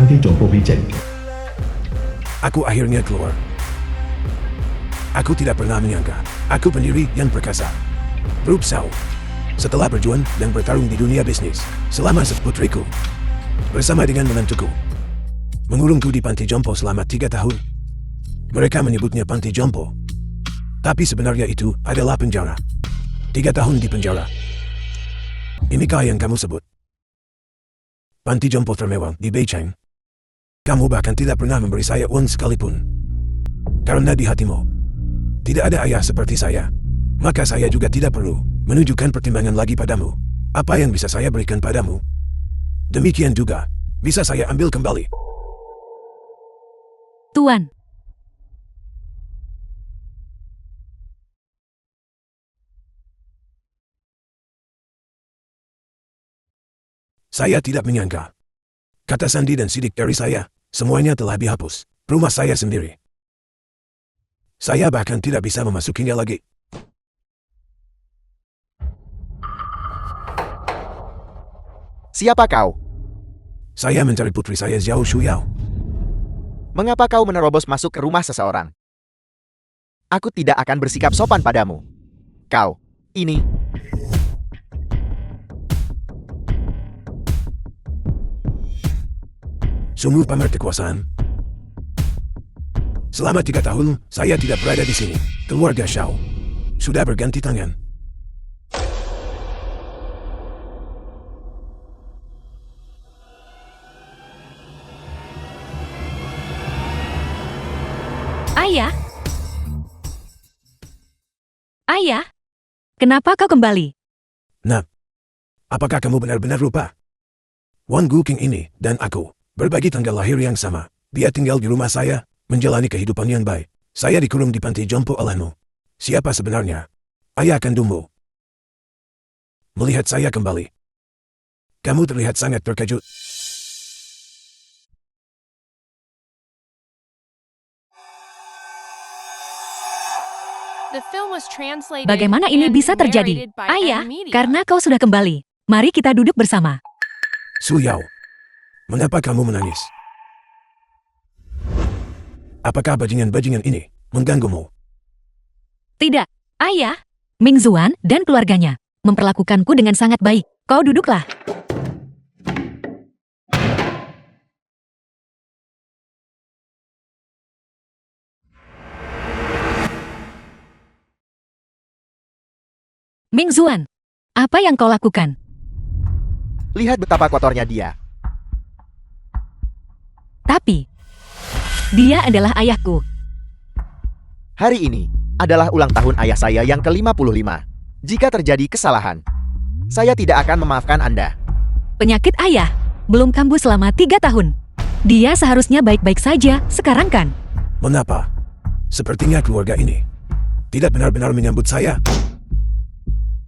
Panti Jompo Wijen. Aku akhirnya keluar. Aku tidak pernah menyangka, aku pendiri yang perkasa. Berusaha. Setelah berjuang dan bertarung di dunia bisnis, selama putriku, bersama dengan menantuku, mengurungku di Panti Jompo selama 3 tahun. Mereka menyebutnya Panti Jompo, tapi sebenarnya itu adalah penjara. 3 tahun di penjara. Inikah yang kamu sebut Panti Jompo termewah di Beijing? Kamu bahkan tidak pernah memberi saya uang sekalipun. Karena di hatimu tidak ada ayah seperti saya, maka saya juga tidak perlu menunjukkan pertimbangan lagi padamu. Apa yang bisa saya berikan padamu, demikian juga bisa saya ambil kembali. Tuan. Saya tidak menyangka. Kata sandi dan sidik dari saya, semuanya telah dihapus. Rumah saya sendiri. Saya bahkan tidak bisa memasukinya lagi. Siapa kau? Saya mencari putri saya Zhao Shuyao. Mengapa kau menerobos masuk ke rumah seseorang? Aku tidak akan bersikap sopan padamu. Kau, ini... Sungguh pamer kekuasaan. Selama 3 tahun, saya tidak berada di sini. Keluarga Shao sudah berganti tangan. Ayah? Ayah? Kenapa kau kembali? Nak, apakah kamu benar-benar lupa? Wang Guqing ini dan aku berbagi tanggal lahir yang sama. Dia tinggal di rumah saya, menjalani kehidupan yang baik. Saya dikurung di Panti Jompo olehmu. Siapa sebenarnya ayah kandungmu? Melihat saya kembali, kamu terlihat sangat terkejut. Bagaimana ini bisa terjadi? Ayah, karena kau sudah kembali. Mari kita duduk bersama. Suyao, mengapa kamu menangis? Apakah bajingan-bajingan ini mengganggumu? Tidak, ayah. Ming Zuan dan keluarganya memperlakukanku dengan sangat baik. Kau duduklah. Ming Zuan, apa yang kau lakukan? Lihat betapa kotornya dia. Tapi, dia adalah ayahku. Hari ini adalah ulang tahun ayah saya yang ke-55. Jika terjadi kesalahan, saya tidak akan memaafkan Anda. Penyakit ayah belum kambuh selama 3 tahun. Dia seharusnya baik-baik saja sekarang kan? Mengapa? Sepertinya keluarga ini tidak benar-benar menyambut saya.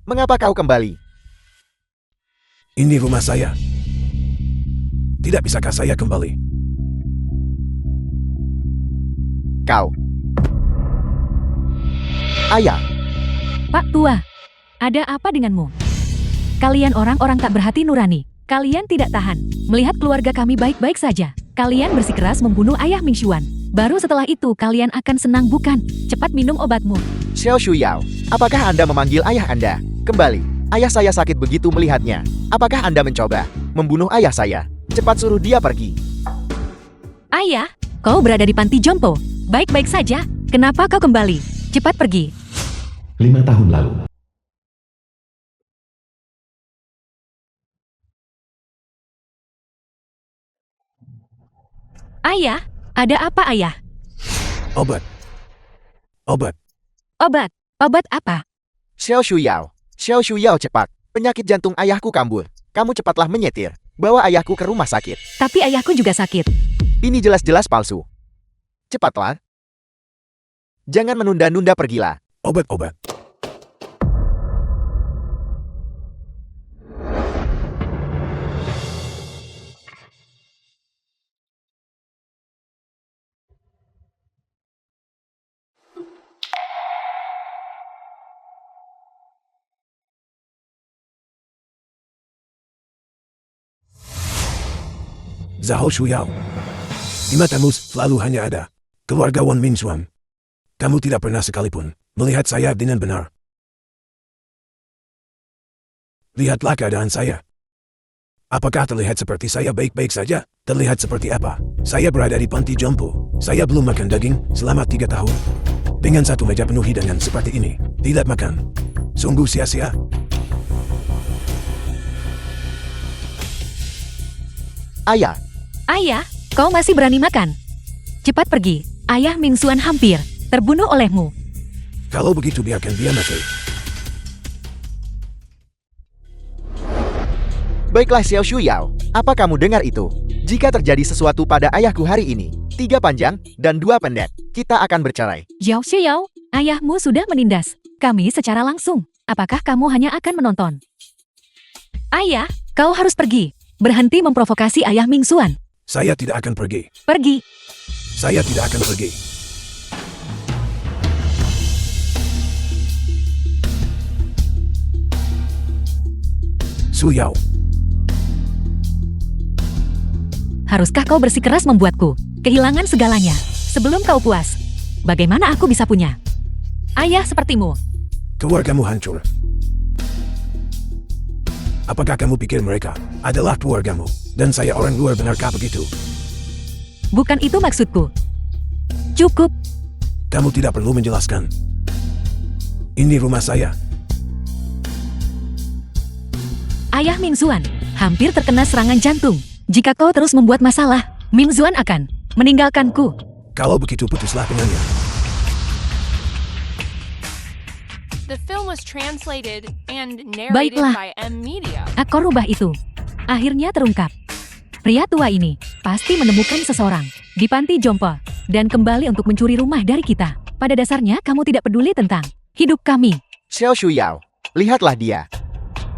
Mengapa kau kembali? Ini rumah saya. Tidak bisakah saya kembali? Kau. Ayah. Pak Tua, ada apa denganmu? Kalian orang-orang tak berhati nurani. Kalian tidak tahan melihat keluarga kami baik-baik saja. Kalian bersikeras membunuh ayah Ming Xuan. Baru setelah itu kalian akan senang bukan? Cepat minum obatmu. Xiao Shuyao, apakah Anda memanggil ayah Anda? Kembali. Ayah saya sakit begitu melihatnya. Apakah Anda mencoba membunuh ayah saya? Cepat suruh dia pergi. Ayah, kau berada di Panti Jompo. Baik-baik saja. Kenapa kau kembali? Cepat pergi. 5 tahun lalu. Ayah, ada apa ayah? Obat. Obat. Obat. Obat apa? Xiao Shuyao. Xiao Shuyao cepat. Penyakit jantung ayahku kambuh. Kamu cepatlah menyetir. Bawa ayahku ke rumah sakit. Tapi ayahku juga sakit. Ini jelas-jelas palsu. Cepatlah. Jangan menunda-nunda, pergilah. Obat-obat. Zhao Shuyao. Di matamu selalu hanya ada keluarga Wan Mingxuan. Kamu tidak pernah sekalipun melihat saya dengan benar. Lihatlah keadaan saya. Apakah terlihat seperti saya baik-baik saja? Terlihat seperti apa? Saya berada di panti jompo. Saya belum makan daging selama 3 tahun. Dengan satu meja penuh hidangan seperti ini, tidak makan. Sungguh sia-sia. Ayah, Ayah, kau masih berani makan? Cepat pergi. Ayah Mingxuan hampir terbunuh olehmu. Kalau begitu biarkan dia mati. baiklah Xiao Shuyao, apa kamu dengar itu? Jika terjadi sesuatu pada ayahku hari ini, 3 panjang dan 2 pendek, kita akan bercerai. Zhao Xiao, ayahmu sudah menindas kami secara langsung. Apakah kamu hanya akan menonton? Ayah, kau harus pergi. Berhenti memprovokasi ayah Mingxuan. Saya tidak akan pergi. Pergi. Saya tidak akan pergi. Suyao, Haruskah kau bersikeras membuatku kehilangan segalanya sebelum kau puas? Bagaimana aku bisa punya ayah sepertimu? keluargamu hancur. Apakah kamu pikir mereka adalah keluargamu dan saya orang luar, benarkah begitu? Bukan itu maksudku. Cukup. Kamu tidak perlu menjelaskan. Ini rumah saya. Ayah Mingxuan hampir terkena serangan jantung. Jika kau terus membuat masalah, Mingxuan akan meninggalkanku. Kalau begitu putuslah dengannya. The film was translated and narrated Baiklah. by M Media. Akor rubah itu akhirnya terungkap. Pria tua ini pasti menemukan seseorang di panti jompo dan kembali untuk mencuri rumah dari kita. Pada dasarnya kamu tidak peduli tentang hidup kami. Xiao Shuyao, lihatlah dia.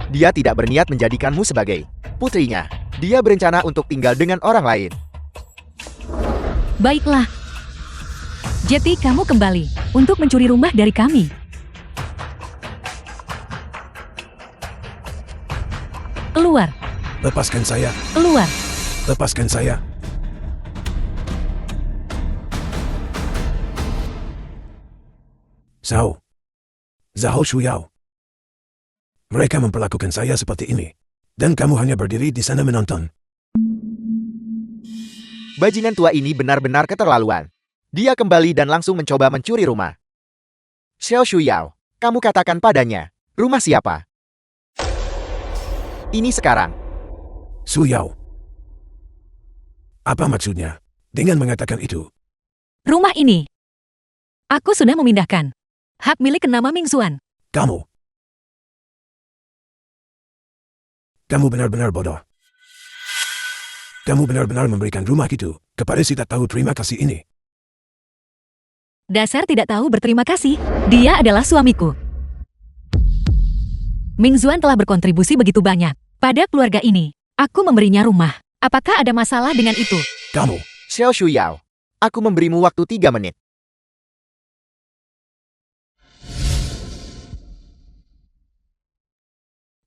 Dia tidak berniat menjadikanmu sebagai putrinya. Dia berencana untuk tinggal dengan orang lain. Baiklah. Jadi kamu kembali untuk mencuri rumah dari kami. Keluar, Lepaskan saya. keluar. Lepaskan saya. Zhao Shuyao. Mereka memperlakukan saya seperti ini. Dan kamu hanya berdiri di sana menonton. Bajingan tua ini benar-benar keterlaluan. Dia kembali dan langsung mencoba mencuri rumah. Xiao Shuyao, kamu katakan padanya, rumah siapa? Ini sekarang. Suyao. Apa maksudnya dengan mengatakan itu? Rumah ini. Aku sudah memindahkan. Hak milik ke nama Mingxuan. Kamu benar-benar bodoh. Kamu benar-benar memberikan rumah itu kepada si tak tahu terima kasih ini. Dasar tidak tahu berterima kasih. Dia adalah suamiku. Mingxuan telah berkontribusi begitu banyak pada keluarga ini. Aku memberinya rumah. Apakah ada masalah dengan itu? Kamu, Xiao Shuyao, aku memberimu waktu 3 menit.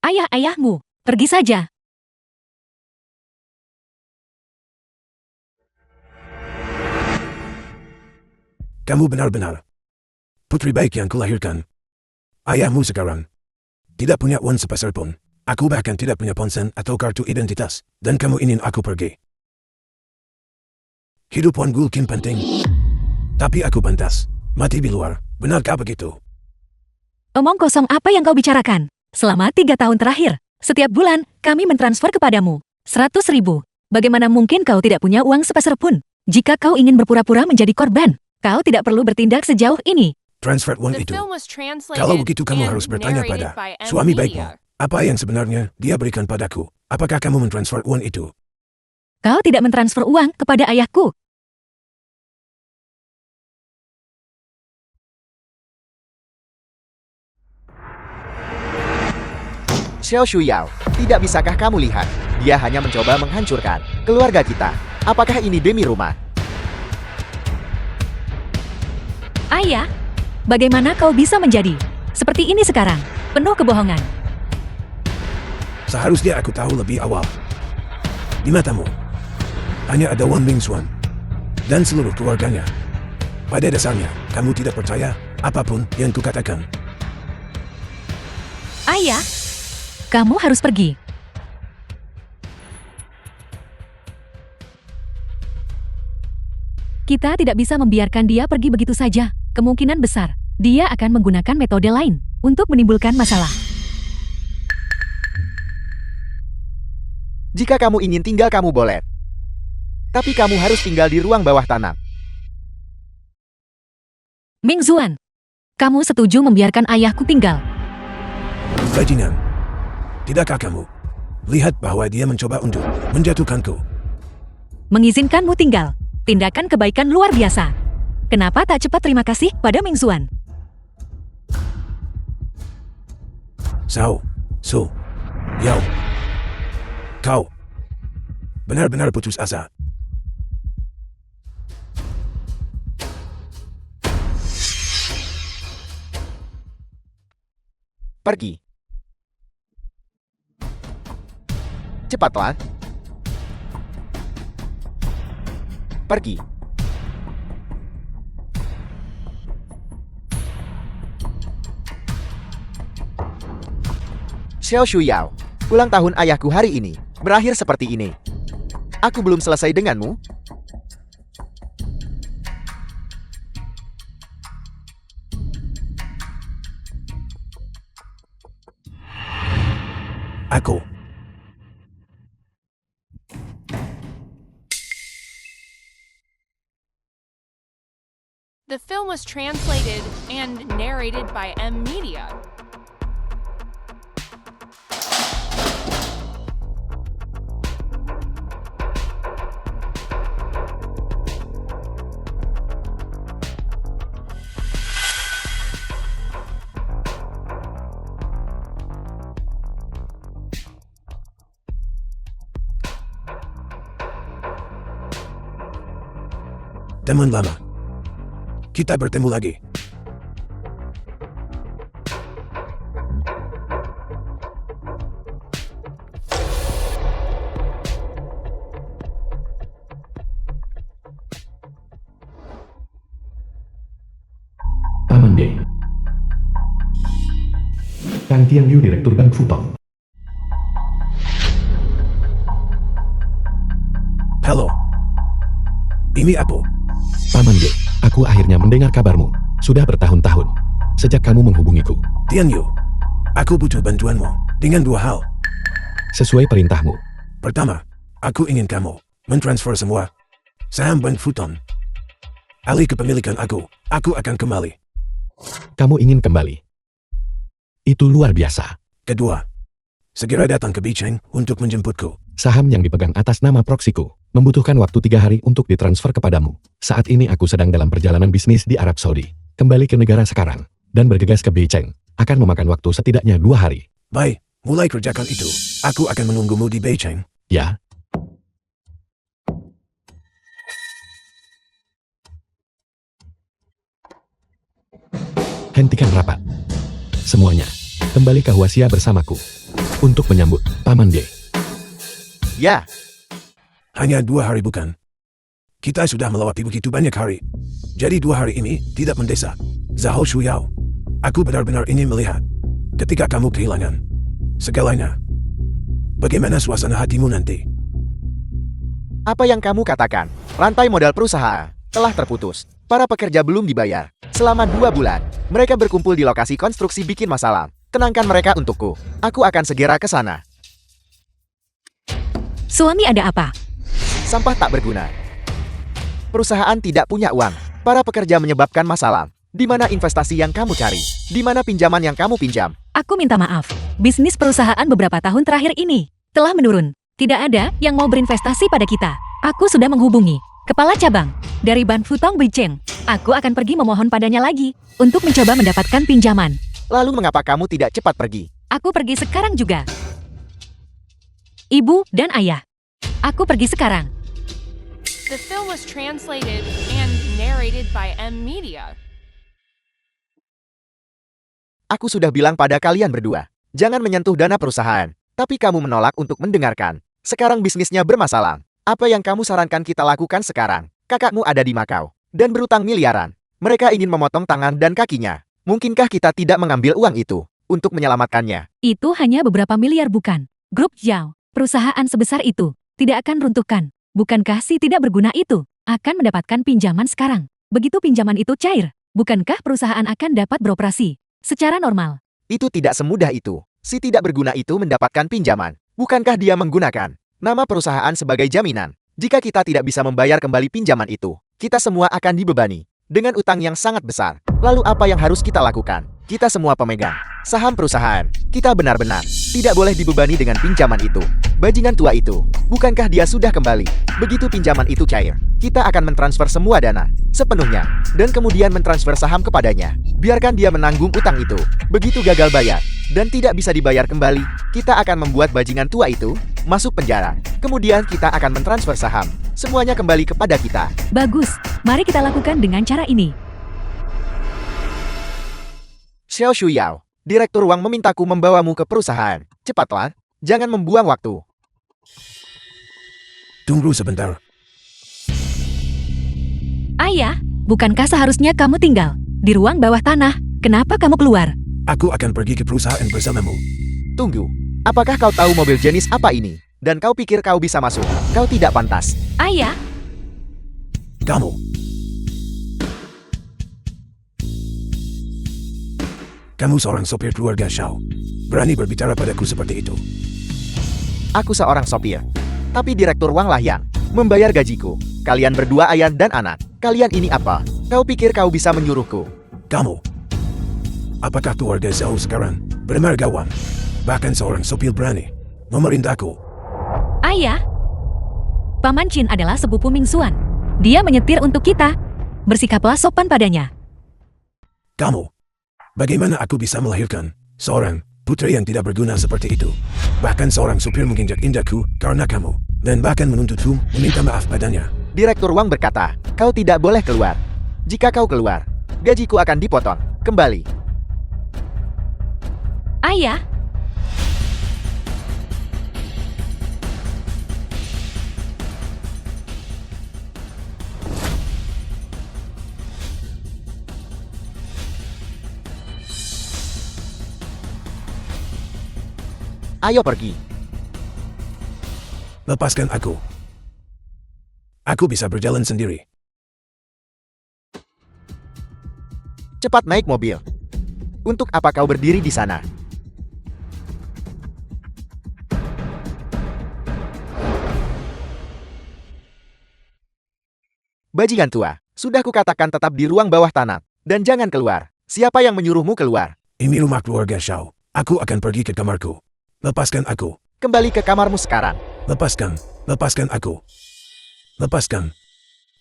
Ayah-ayahmu, pergi saja. kamu benar-benar putri baik yang kulahirkan. Ayahmu sekarang tidak punya uang sepeser pun. Aku bahkan tidak punya ponsel atau kartu identitas. Dan kamu ingin aku pergi. Hidup Wan Gulkin penting. Tapi aku pantas mati di luar. Benarkah begitu? Omong kosong apa yang kau bicarakan? Selama 3 tahun terakhir, setiap bulan kami mentransfer kepadamu 100.000. Bagaimana mungkin kau tidak punya uang sepeser pun? Jika kau ingin berpura-pura menjadi korban, kau tidak perlu bertindak sejauh ini. Transfer uang The itu. film was translated Kalau begitu kamu and harus bertanya narrated pada by M suami baikmu. Media. Apa yang sebenarnya dia berikan padaku? Apakah kamu mentransfer uang itu? Kau tidak mentransfer uang kepada ayahku. Xiao Shuyao, tidak bisakah kamu lihat? Dia hanya mencoba menghancurkan keluarga kita. Apakah ini demi rumah? Ayah, bagaimana kau bisa menjadi seperti ini sekarang? Penuh kebohongan. Seharusnya aku tahu lebih awal. Di matamu, hanya ada Wan Mingxuan dan seluruh keluarganya. Pada dasarnya, kamu tidak percaya apapun yang kukatakan. Ayah, kamu harus pergi. Kita tidak bisa membiarkan dia pergi begitu saja. Kemungkinan besar, dia akan menggunakan metode lain untuk menimbulkan masalah. Jika kamu ingin tinggal, kamu boleh. Tapi kamu harus tinggal di ruang bawah tanah. Mingxuan, kamu setuju membiarkan ayahku tinggal? Bajingan, tidakkah kamu lihat bahwa dia mencoba untuk menjatuhkanku? Mengizinkanmu tinggal. Tindakan kebaikan luar biasa. Kenapa tak cepat terima kasih pada Mingxuan? Sao, Su, Yao, kau benar-benar putus asa. Pergi. Cepatlah. Pergi. Xiao Shuyao, ulang tahun ayahku hari ini berakhir seperti ini. Aku belum selesai denganmu. Aku The film was translated and narrated by M Media. teman lama. Kita bertemu lagi. Taman D. Kang Tianyu, Direktur Bank Futong. Halo. Ini apa? Paman D, aku akhirnya mendengar kabarmu. Sudah bertahun-tahun sejak kamu menghubungiku. Tianyu, aku butuh bantuanmu dengan dua hal. Sesuai perintahmu. Pertama, aku ingin kamu mentransfer semua saham Bank Futon. Alih kepemilikan aku akan kembali. Kamu ingin kembali? Itu luar biasa. Kedua, segera datang ke Beijing untuk menjemputku. Saham yang dipegang atas nama proksiku membutuhkan waktu 3 hari untuk ditransfer kepadamu. Saat ini aku sedang dalam perjalanan bisnis di Arab Saudi. Kembali ke negara sekarang dan bergegas ke Beijing akan memakan waktu setidaknya 2 hari. Baik, mulai kerjakan itu. Aku akan menunggumu di Beijing. Ya, hentikan rapat. Semuanya, kembali ke Huaxia bersamaku untuk menyambut Paman D. Ya, Hanya 2 hari bukan? Kita sudah melewati begitu banyak hari. Jadi 2 hari ini tidak mendesak. Zhao Shuyao, aku benar-benar ingin melihat ketika kamu kehilangan segalanya. Bagaimana suasana hatimu nanti? apa yang kamu katakan? Rantai modal perusahaan telah terputus. Para pekerja belum dibayar. Selama 2 bulan, mereka berkumpul di lokasi konstruksi bikin masalah. Tenangkan mereka untukku. Aku akan segera ke sana. Suami ada apa? Sampah tak berguna. Perusahaan tidak punya uang. Para pekerja menyebabkan masalah. Di mana investasi yang kamu cari? Di mana pinjaman yang kamu pinjam? Aku minta maaf. Bisnis perusahaan beberapa tahun terakhir ini telah menurun. Tidak ada yang mau berinvestasi pada kita. Aku sudah menghubungi kepala cabang dari Bank Futong Beijing. Aku akan pergi memohon padanya lagi untuk mencoba mendapatkan pinjaman. Lalu mengapa kamu tidak cepat pergi? Aku pergi sekarang juga. Ibu dan ayah, aku pergi sekarang. The film was translated and narrated by M Media. Aku sudah bilang pada kalian berdua, jangan menyentuh dana perusahaan. Tapi kamu menolak untuk mendengarkan. Sekarang bisnisnya bermasalah. Apa yang kamu sarankan kita lakukan sekarang? Kakakmu ada di Makau dan berutang miliaran. Mereka ingin memotong tangan dan kakinya. Mungkinkah kita tidak mengambil uang itu untuk menyelamatkannya? Itu hanya beberapa miliar bukan? Grup Zhao, perusahaan sebesar itu, tidak akan runtuhkan. Bukankah si tidak berguna itu akan mendapatkan pinjaman sekarang? Begitu pinjaman itu cair, bukankah perusahaan akan dapat beroperasi secara normal? Itu tidak semudah itu. Si tidak berguna itu mendapatkan pinjaman. Bukankah dia menggunakan nama perusahaan sebagai jaminan? Jika kita tidak bisa membayar kembali pinjaman itu, kita semua akan dibebani dengan utang yang sangat besar. Lalu apa yang harus kita lakukan? Kita semua pemegang saham perusahaan. Kita benar-benar tidak boleh dibebani dengan pinjaman itu. Bajingan tua itu, bukankah dia sudah kembali? Begitu pinjaman itu cair, kita akan mentransfer semua dana sepenuhnya dan kemudian mentransfer saham kepadanya. Biarkan dia menanggung utang itu. Begitu gagal bayar dan tidak bisa dibayar kembali, kita akan membuat bajingan tua itu masuk penjara. Kemudian kita akan mentransfer saham. Semuanya kembali kepada kita. Bagus, mari kita lakukan dengan cara ini. Xiao Shuyao, Direktur Wang memintaku membawamu ke perusahaan. Cepatlah, jangan membuang waktu. Tunggu sebentar. Ayah, bukankah seharusnya kamu tinggal di ruang bawah tanah? Kenapa kamu keluar? Aku akan pergi ke perusahaan bersamamu. Tunggu, apakah kau tahu mobil jenis apa ini? Dan kau pikir kau bisa masuk? Kau tidak pantas. Ayah, Kamu. Kamu seorang sopir keluarga Shao. Berani berbicara padaku seperti itu. Aku seorang sopir. Tapi Direktur Wang lah yang membayar gajiku. Kalian berdua ayah dan anak. Kalian ini apa? Kau pikir kau bisa menyuruhku? Kamu. Apakah keluarga Zhao sekarang bermargawan? Bahkan seorang sopir berani memerintahku. ayah. Paman Chin adalah sepupu Ming Xuan. Dia menyetir untuk kita. Bersikaplah sopan padanya. Kamu. Bagaimana aku bisa melahirkan seorang putri yang tidak berguna seperti itu? Bahkan seorang supir menginjak-injakku karena kamu. Dan bahkan menuntutku meminta maaf padanya. Direktur Wang berkata, kau tidak boleh keluar. Jika kau keluar, gajiku akan dipotong kembali. Ayah, Ayo pergi. Lepaskan aku. Aku bisa berjalan sendiri. Cepat naik mobil. Untuk apa kau berdiri di sana? Bajingan tua, sudah kukatakan tetap di ruang bawah tanah. Dan jangan keluar. Siapa yang menyuruhmu keluar? Ini rumah keluarga Shao. Aku akan pergi ke kamarku. Lepaskan aku. Kembali ke kamarmu sekarang. Lepaskan. Lepaskan aku. Lepaskan.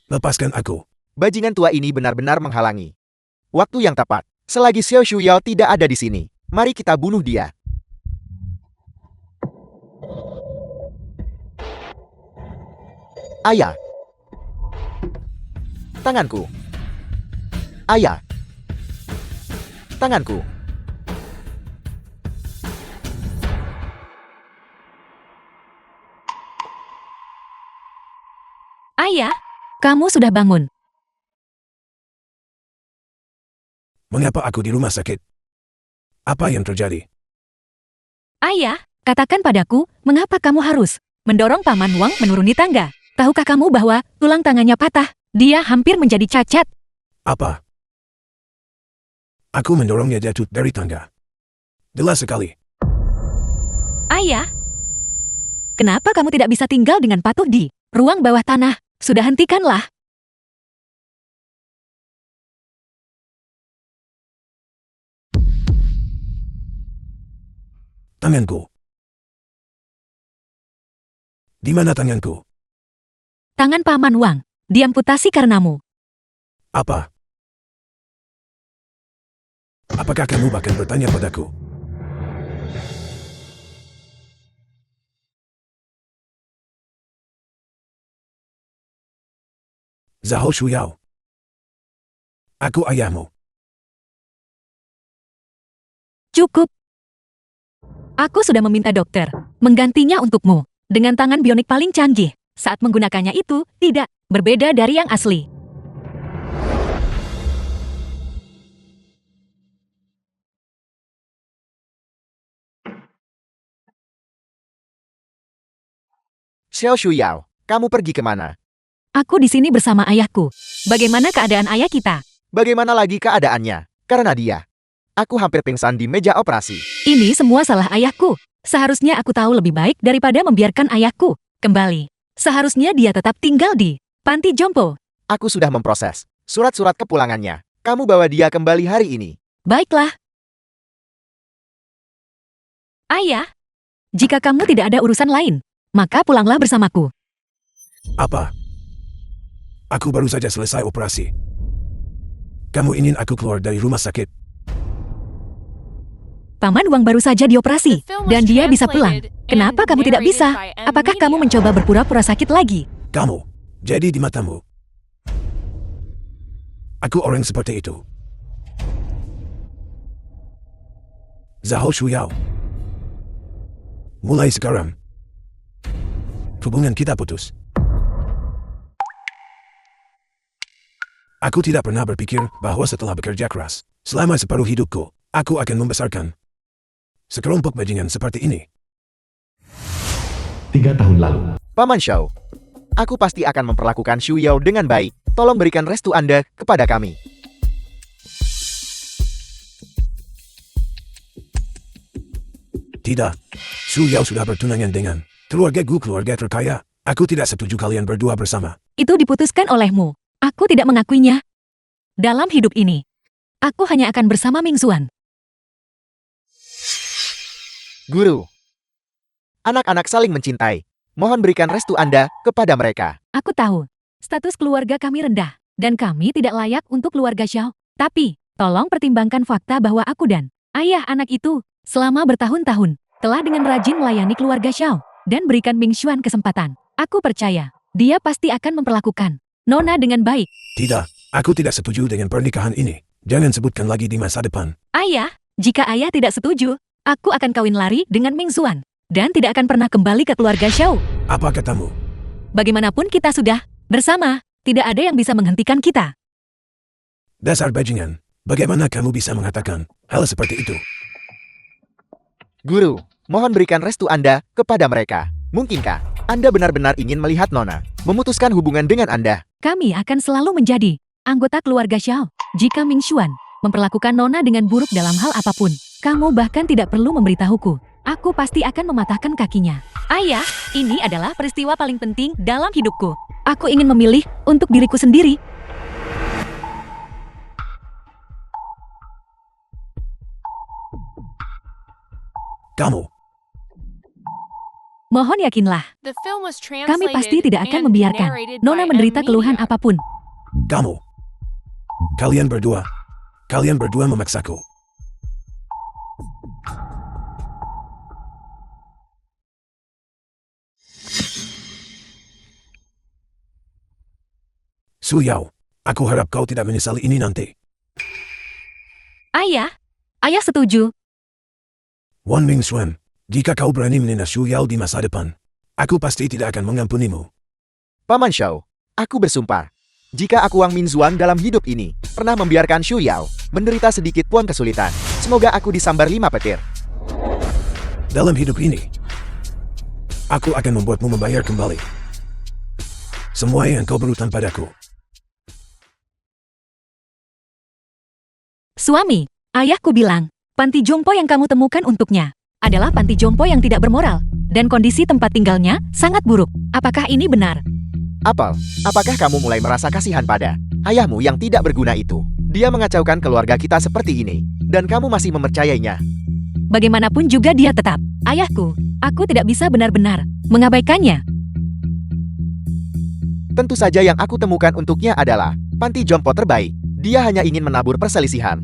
Lepaskan aku. Bajingan tua ini benar-benar menghalangi waktu yang tepat. Selagi Xiao Shuyao tidak ada di sini, mari kita bunuh dia. Ayah. Tanganku. Ayah. Tanganku. ayah, kamu sudah bangun. Mengapa aku di rumah sakit? Apa yang terjadi? Ayah, katakan padaku, mengapa kamu harus mendorong Paman Wang menuruni tangga? Tahukah kamu bahwa tulang tangannya patah? Dia hampir menjadi cacat. Apa? Aku mendorongnya jatuh dari tangga. Jelas sekali. Ayah, kenapa kamu tidak bisa tinggal dengan patuh di ruang bawah tanah? Sudah hentikanlah. Tanganku. Di mana tanganku? Tangan Paman Wang diamputasi karenamu. Apa? Apakah kamu bahkan bertanya padaku? Zhao Shuyao. Aku ayahmu. Cukup. Aku sudah meminta dokter menggantinya untukmu dengan tangan bionik paling canggih. saat menggunakannya itu tidak berbeda dari yang asli. Xiao Shuyao, kamu pergi kemana? Aku di sini bersama ayahku. Bagaimana keadaan ayah kita? Bagaimana lagi keadaannya? Karena dia. Aku hampir pingsan di meja operasi. Ini semua salah ayahku. Seharusnya aku tahu lebih baik daripada membiarkan ayahku kembali. Seharusnya dia tetap tinggal di panti jompo. Aku sudah memproses surat-surat kepulangannya. Kamu bawa dia kembali hari ini. Baiklah. Ayah, jika kamu tidak ada urusan lain, maka pulanglah bersamaku. Apa? Aku baru saja selesai operasi. Kamu ingin aku keluar dari rumah sakit? Paman Wang baru saja dioperasi, dan dia bisa pulang. Kenapa kamu tidak bisa? Apakah kamu mencoba berpura-pura sakit lagi? Kamu, jadi di matamu. Aku orang seperti itu. Zhao Shuyao. Mulai sekarang, hubungan kita putus. Aku tidak pernah berpikir bahwa setelah bekerja keras, selama separuh hidupku, aku akan membesarkan sekelompok bajingan seperti ini. 3 tahun lalu, Paman Shao, aku pasti akan memperlakukan Shu Yao dengan baik. Tolong berikan restu Anda kepada kami. Tidak, Shu Yao sudah bertunangan dengan keluarga terkaya. Aku tidak setuju kalian berdua bersama. Itu diputuskan olehmu. Aku tidak mengakuinya. Dalam hidup ini, aku hanya akan bersama Ming Xuan. Guru, anak-anak saling mencintai. Mohon berikan restu Anda kepada mereka. Aku tahu, status keluarga kami rendah, dan kami tidak layak untuk keluarga Xiao. Tapi, tolong pertimbangkan fakta bahwa aku dan ayah anak itu, selama bertahun-tahun, telah dengan rajin melayani keluarga Xiao, dan berikan Ming Xuan kesempatan. Aku percaya, dia pasti akan memperlakukan Nona dengan baik. Tidak, aku tidak setuju dengan pernikahan ini. Jangan sebutkan lagi di masa depan. Ayah, jika ayah tidak setuju, aku akan kawin lari dengan Ming Xuan, dan tidak akan pernah kembali ke keluarga Xiao. Apa katamu? Bagaimanapun kita sudah bersama, tidak ada yang bisa menghentikan kita. Dasar bajingan, bagaimana kamu bisa mengatakan hal seperti itu? Guru, mohon berikan restu Anda kepada mereka. Mungkinkah Anda benar-benar ingin melihat Nona memutuskan hubungan dengan Anda? Kami akan selalu menjadi anggota keluarga Xiao. Jika Ming Xuan memperlakukan Nona dengan buruk dalam hal apapun, kamu bahkan tidak perlu memberitahuku. Aku pasti akan mematahkan kakinya. Ayah, ini adalah peristiwa paling penting dalam hidupku. Aku ingin memilih untuk diriku sendiri. Kamu, Mohon yakinlah, The film was kami pasti translated tidak akan and membiarkan narrated Nona by menderita M keluhan Media. apapun. kamu. Kalian berdua memaksaku. Su Yao, aku harap kau tidak menyesali ini nanti. Ayah setuju. Wan Ming Xuan, jika kau berani menghina Su Yao di masa depan, aku pasti tidak akan mengampunimu. Paman Shao, aku bersumpah. Jika aku Wang Minzuan dalam hidup ini, pernah membiarkan Shu Yao menderita sedikit pun kesulitan, semoga aku disambar 5 petir. Dalam hidup ini, aku akan membuatmu membayar kembali semua yang kau berutang padaku. Suami, ayahku bilang, panti jompo yang kamu temukan untuknya adalah panti jompo yang tidak bermoral, dan kondisi tempat tinggalnya sangat buruk. Apakah ini benar? Apel, apakah kamu mulai merasa kasihan pada ayahmu yang tidak berguna itu? Dia mengacaukan keluarga kita seperti ini, dan kamu masih mempercayainya. Bagaimanapun juga dia tetap ayahku. Aku tidak bisa benar-benar mengabaikannya. Tentu saja yang aku temukan untuknya adalah panti jompo terbaik. Dia hanya ingin menabur perselisihan.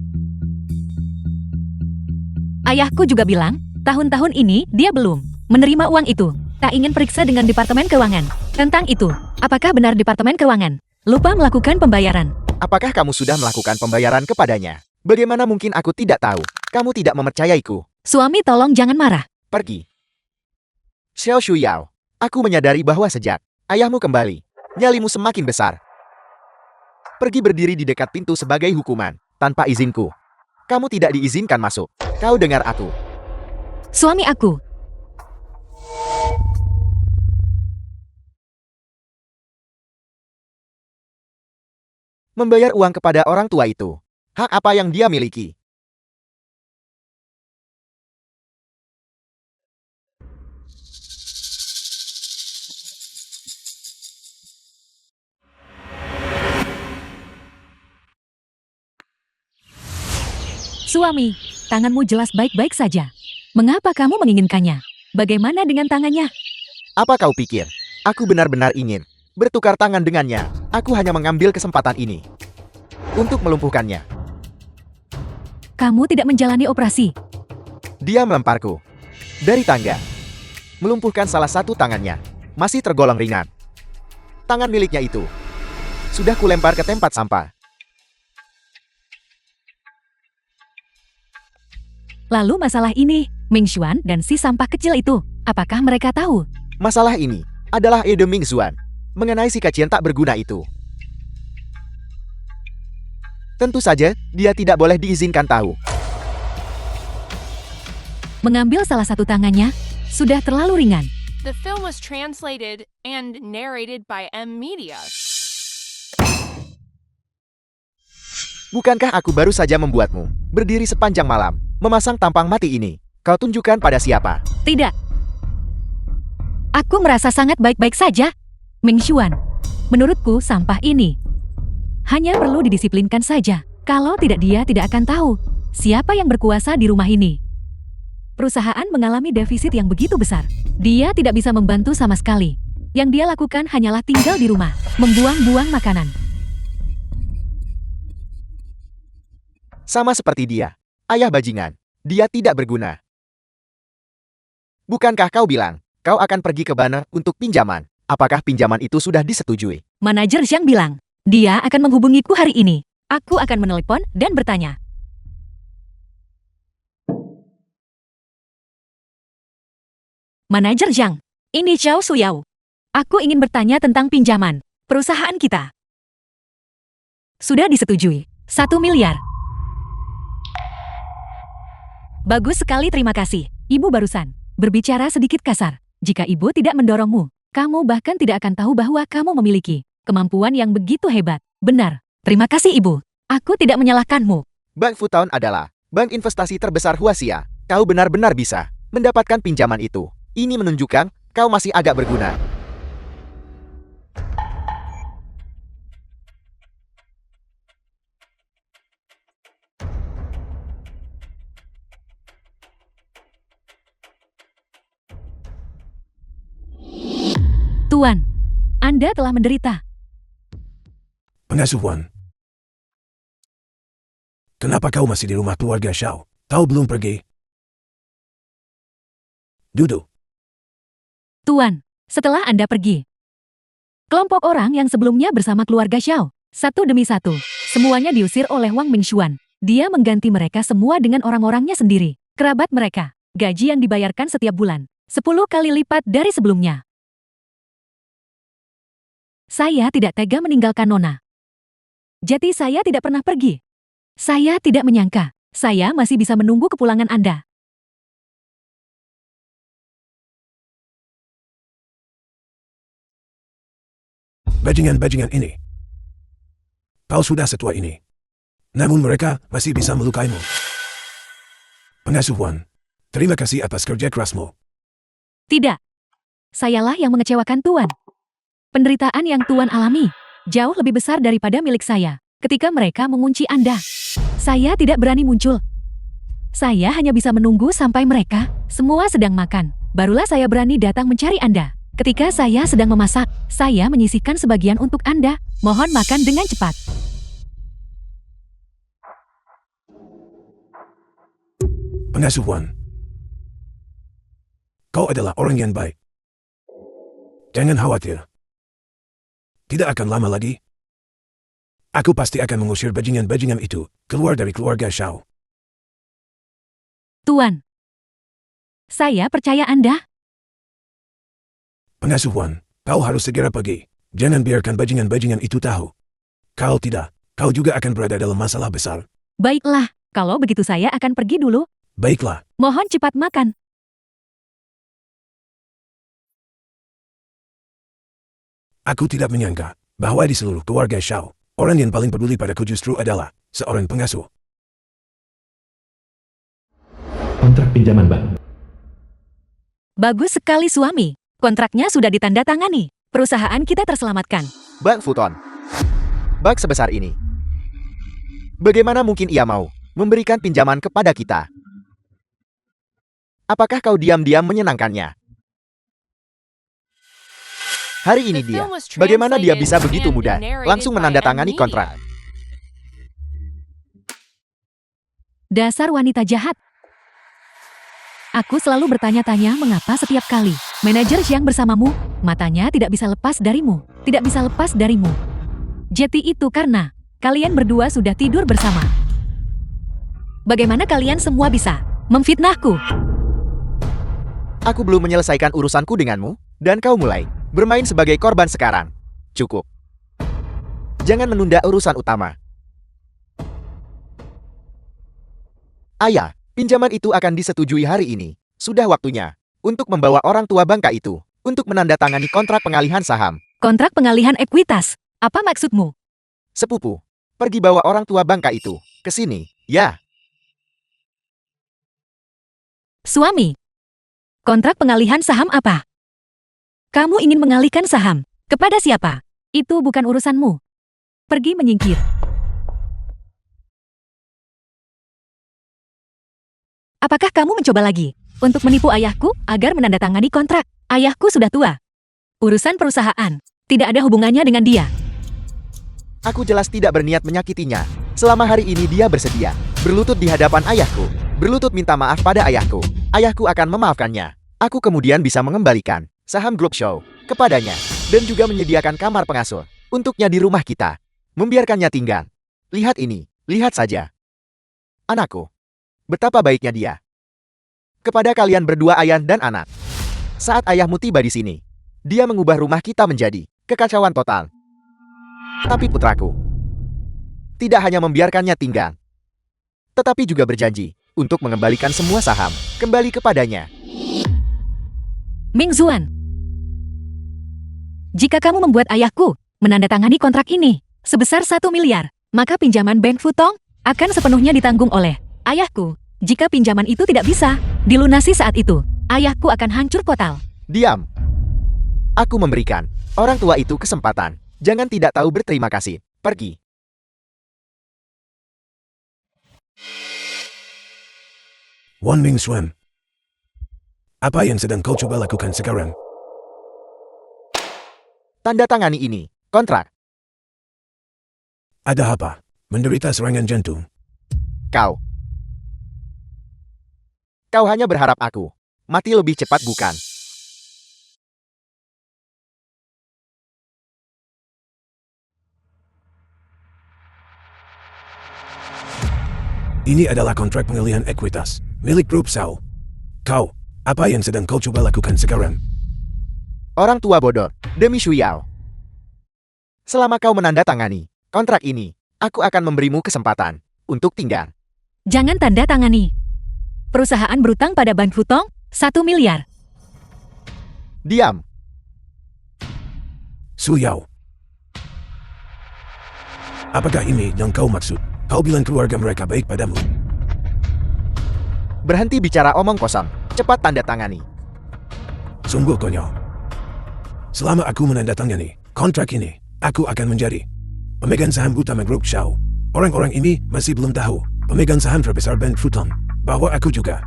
Ayahku juga bilang, tahun-tahun ini dia belum menerima uang itu. Tak ingin periksa dengan Departemen Keuangan. Tentang itu, apakah benar Departemen Keuangan lupa melakukan pembayaran? Apakah kamu sudah melakukan pembayaran kepadanya? Bagaimana mungkin aku tidak tahu? Kamu tidak mempercayaiku. Suami tolong jangan marah. Pergi. Xiao Shuyao, aku menyadari bahwa sejak Ayahmu kembali. Nyalimu semakin besar. Pergi berdiri di dekat pintu sebagai hukuman, tanpa izinku. Kamu tidak diizinkan masuk. Kau dengar aku. Suami aku. Membayar uang kepada orang tua itu. Hak apa yang dia miliki? Suami, tanganmu jelas baik-baik saja. Mengapa kamu menginginkannya? Bagaimana dengan tangannya? Apa kau pikir? Aku benar-benar ingin bertukar tangan dengannya. Aku hanya mengambil kesempatan ini untuk melumpuhkannya. Kamu tidak menjalani operasi. Dia melemparku dari tangga, melumpuhkan salah satu tangannya. Masih tergolong ringan. Tangan miliknya itu sudah kulempar ke tempat sampah. Lalu masalah ini, Ming Xuan dan si sampah kecil itu, apakah mereka tahu? Masalah ini adalah Ede Ming Xuan mengenai si kacian tak berguna itu. Tentu saja, dia tidak boleh diizinkan tahu. Mengambil salah satu tangannya, sudah terlalu ringan. The film was translated and narrated by M Media. Bukankah aku baru saja membuatmu berdiri sepanjang malam, memasang tampang mati ini? Kau tunjukkan pada siapa? Tidak. Aku merasa sangat baik-baik saja. Ming Xuan, menurutku sampah ini hanya perlu didisiplinkan saja. Kalau tidak, dia tidak akan tahu siapa yang berkuasa di rumah ini. Perusahaan mengalami defisit yang begitu besar. Dia tidak bisa membantu sama sekali. Yang dia lakukan hanyalah tinggal di rumah, membuang-buang makanan. Sama seperti dia, ayah bajingan. Dia tidak berguna. Bukankah kau bilang, kau akan pergi ke Banner untuk pinjaman? Apakah pinjaman itu sudah disetujui? Manajer Zhang bilang, dia akan menghubungiku hari ini. Aku akan menelepon dan bertanya. Manajer Zhang, ini Zhao Suyao. Aku ingin bertanya tentang pinjaman perusahaan kita. Sudah disetujui, 1 miliar. Bagus sekali, terima kasih. Ibu barusan berbicara sedikit kasar. Jika ibu tidak mendorongmu, kamu bahkan tidak akan tahu bahwa kamu memiliki kemampuan yang begitu hebat. Benar. Terima kasih, Ibu. Aku tidak menyalahkanmu. Bank Futown adalah bank investasi terbesar Huaxia. Kau benar-benar bisa mendapatkan pinjaman itu. Ini menunjukkan kau masih agak berguna. Tuan, Anda telah menderita. Pengasuhan. Kenapa kau masih di rumah keluarga Xiao? Kau belum pergi? Duduk. Tuan, setelah Anda pergi, kelompok orang yang sebelumnya bersama keluarga Xiao, satu demi satu, semuanya diusir oleh Wang Mingxuan. Dia mengganti mereka semua dengan orang-orangnya sendiri, kerabat mereka. Gaji yang dibayarkan setiap bulan, 10 kali lipat dari sebelumnya. Saya tidak tega meninggalkan Nona. Jadi saya tidak pernah pergi. Saya tidak menyangka, saya masih bisa menunggu kepulangan Anda. Bajingan-bajingan ini. Kau sudah setua ini. Namun mereka masih bisa melukaimu. Pengasuhan, terima kasih atas kerja kerasmu. Tidak. Sayalah yang mengecewakan Tuan. Penderitaan yang Tuan alami jauh lebih besar daripada milik saya. Ketika mereka mengunci Anda, saya tidak berani muncul. Saya hanya bisa menunggu sampai mereka semua sedang makan. Barulah saya berani datang mencari Anda. Ketika saya sedang memasak, saya menyisihkan sebagian untuk Anda. Mohon makan dengan cepat. Pengasuhan, kau adalah orang yang baik. Jangan khawatir. Tidak akan lama lagi. Aku pasti akan mengusir bajingan-bajingan itu keluar dari keluarga Xiao. Tuan, saya percaya Anda. Pengasuhan, Kau harus segera pergi. Jangan biarkan bajingan-bajingan itu tahu. Kalau tidak, kau juga akan berada dalam masalah besar. Baiklah, kalau begitu saya akan pergi dulu. Baiklah, Mohon cepat makan. aku tidak menyangka bahwa di seluruh keluarga Shao, orang yang paling peduli padaku justru adalah seorang pengasuh. Kontrak pinjaman bank. Bagus sekali suami. Kontraknya sudah ditandatangani. Perusahaan kita terselamatkan. Bang Futon. Bug sebesar ini. Bagaimana mungkin ia mau memberikan pinjaman kepada kita? Apakah kau diam-diam menyenangkannya? Hari ini The dia. film was Bagaimana dia translated bisa begitu and mudah narrated langsung by menandatangani Media. kontrak? Dasar wanita jahat. Aku selalu bertanya-tanya mengapa setiap kali manajer yang bersamamu, matanya tidak bisa lepas darimu, tidak bisa lepas darimu. Jadi itu karena kalian berdua sudah tidur bersama. Bagaimana kalian semua bisa memfitnahku? Aku belum menyelesaikan urusanku denganmu, dan kau mulai bermain sebagai korban sekarang. Cukup. Jangan menunda urusan utama. Ayah, pinjaman itu akan disetujui hari ini. Sudah waktunya untuk membawa orang tua bangka itu untuk menandatangani kontrak pengalihan saham. Kontrak pengalihan ekuitas. Apa maksudmu? Sepupu, pergi bawa orang tua bangka itu ke sini, ya. Suami. Kontrak pengalihan saham apa? Kamu ingin mengalihkan saham kepada siapa? Itu bukan urusanmu. Pergi menyingkir. Apakah kamu mencoba lagi untuk menipu ayahku agar menandatangani kontrak? Ayahku sudah tua. Urusan perusahaan tidak ada hubungannya dengan dia. Aku jelas tidak berniat menyakitinya. Selama hari ini dia bersedia berlutut di hadapan ayahku, berlutut minta maaf pada ayahku. Ayahku akan memaafkannya. Aku kemudian bisa mengembalikan saham grup show kepadanya dan juga menyediakan kamar pengasuh untuknya di rumah kita. Membiarkannya tinggal. Lihat ini, lihat saja. Anakku, betapa baiknya dia. Kepada kalian berdua ayah dan anak. Saat ayahmu tiba di sini, dia mengubah rumah kita menjadi kekacauan total. Tapi putraku, tidak hanya membiarkannya tinggal, tetapi juga berjanji untuk mengembalikan semua saham kembali kepadanya. Ming Zuan. Jika kamu membuat ayahku menandatangani kontrak ini sebesar 1 miliar, maka pinjaman Bank Futong akan sepenuhnya ditanggung oleh ayahku. Jika pinjaman itu tidak bisa dilunasi saat itu, ayahku akan hancur total. Diam. Aku memberikan orang tua itu kesempatan. Jangan tidak tahu berterima kasih. Pergi. Wan Ming Xuan. Apa yang sedang kau coba lakukan sekarang? Tanda tangani ini. Kontrak. Ada apa? Menderita serangan jantung. Kau. Kau hanya berharap aku mati lebih cepat, bukan? Ini adalah kontrak pengalihan ekuitas milik grup Shao. Kau, apa yang sedang kau coba lakukan sekarang? Orang tua bodoh, demi Shuyao. Selama kau menandatangani kontrak ini, aku akan memberimu kesempatan untuk tinggal. Jangan tanda tangani. Perusahaan berutang pada Bank Futong 1 miliar. Diam. Su Yao. Apakah ini yang kau maksud? Kau bilang keluarga mereka baik padamu. Berhenti bicara omong kosong. Cepat tanda tangani. Sungguh konyol. Selama aku menandatangani kontrak ini, aku akan menjadi pemegang saham utama grup Shao. Orang-orang ini masih belum tahu pemegang saham terbesar Bank Futong bahwa aku juga.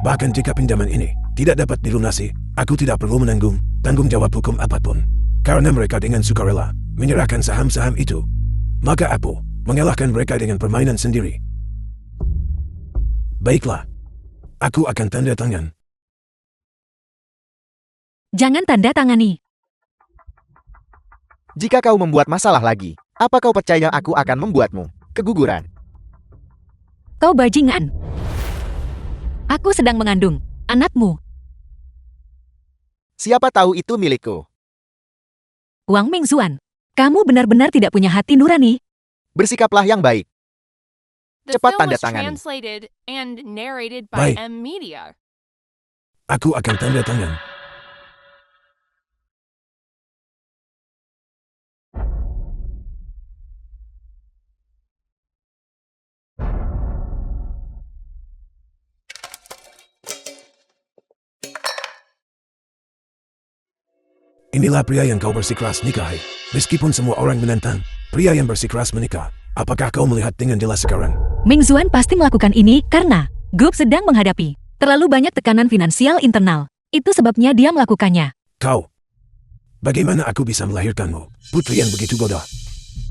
Bahkan jika pinjaman ini tidak dapat dilunasi, aku tidak perlu menanggung tanggung jawab hukum apapun. Karena mereka dengan sukarela menyerahkan saham-saham itu. Maka aku mengalahkan mereka dengan permainan sendiri. Baiklah, aku akan tanda tangan. Jangan tanda tangani. Jika kau membuat masalah lagi, apa kau percaya aku akan membuatmu keguguran? Kau bajingan. Aku sedang mengandung anakmu. Siapa tahu itu milikku. Wang Mingxuan, kamu benar-benar tidak punya hati nurani. Bersikaplah yang baik. The Cepat film tanda was tangani. translated and narrated by Baik. M Media. Aku akan tanda tangan. Inilah pria yang kau bersikeras nikahi. Meskipun semua orang menentang, pria yang bersikeras menikah. Apakah kau melihat dengan jelas sekarang? Mingxuan pasti melakukan ini karena grup sedang menghadapi terlalu banyak tekanan finansial internal. Itu sebabnya dia melakukannya. Kau. Bagaimana aku bisa melahirkanmu? Putri yang begitu bodoh.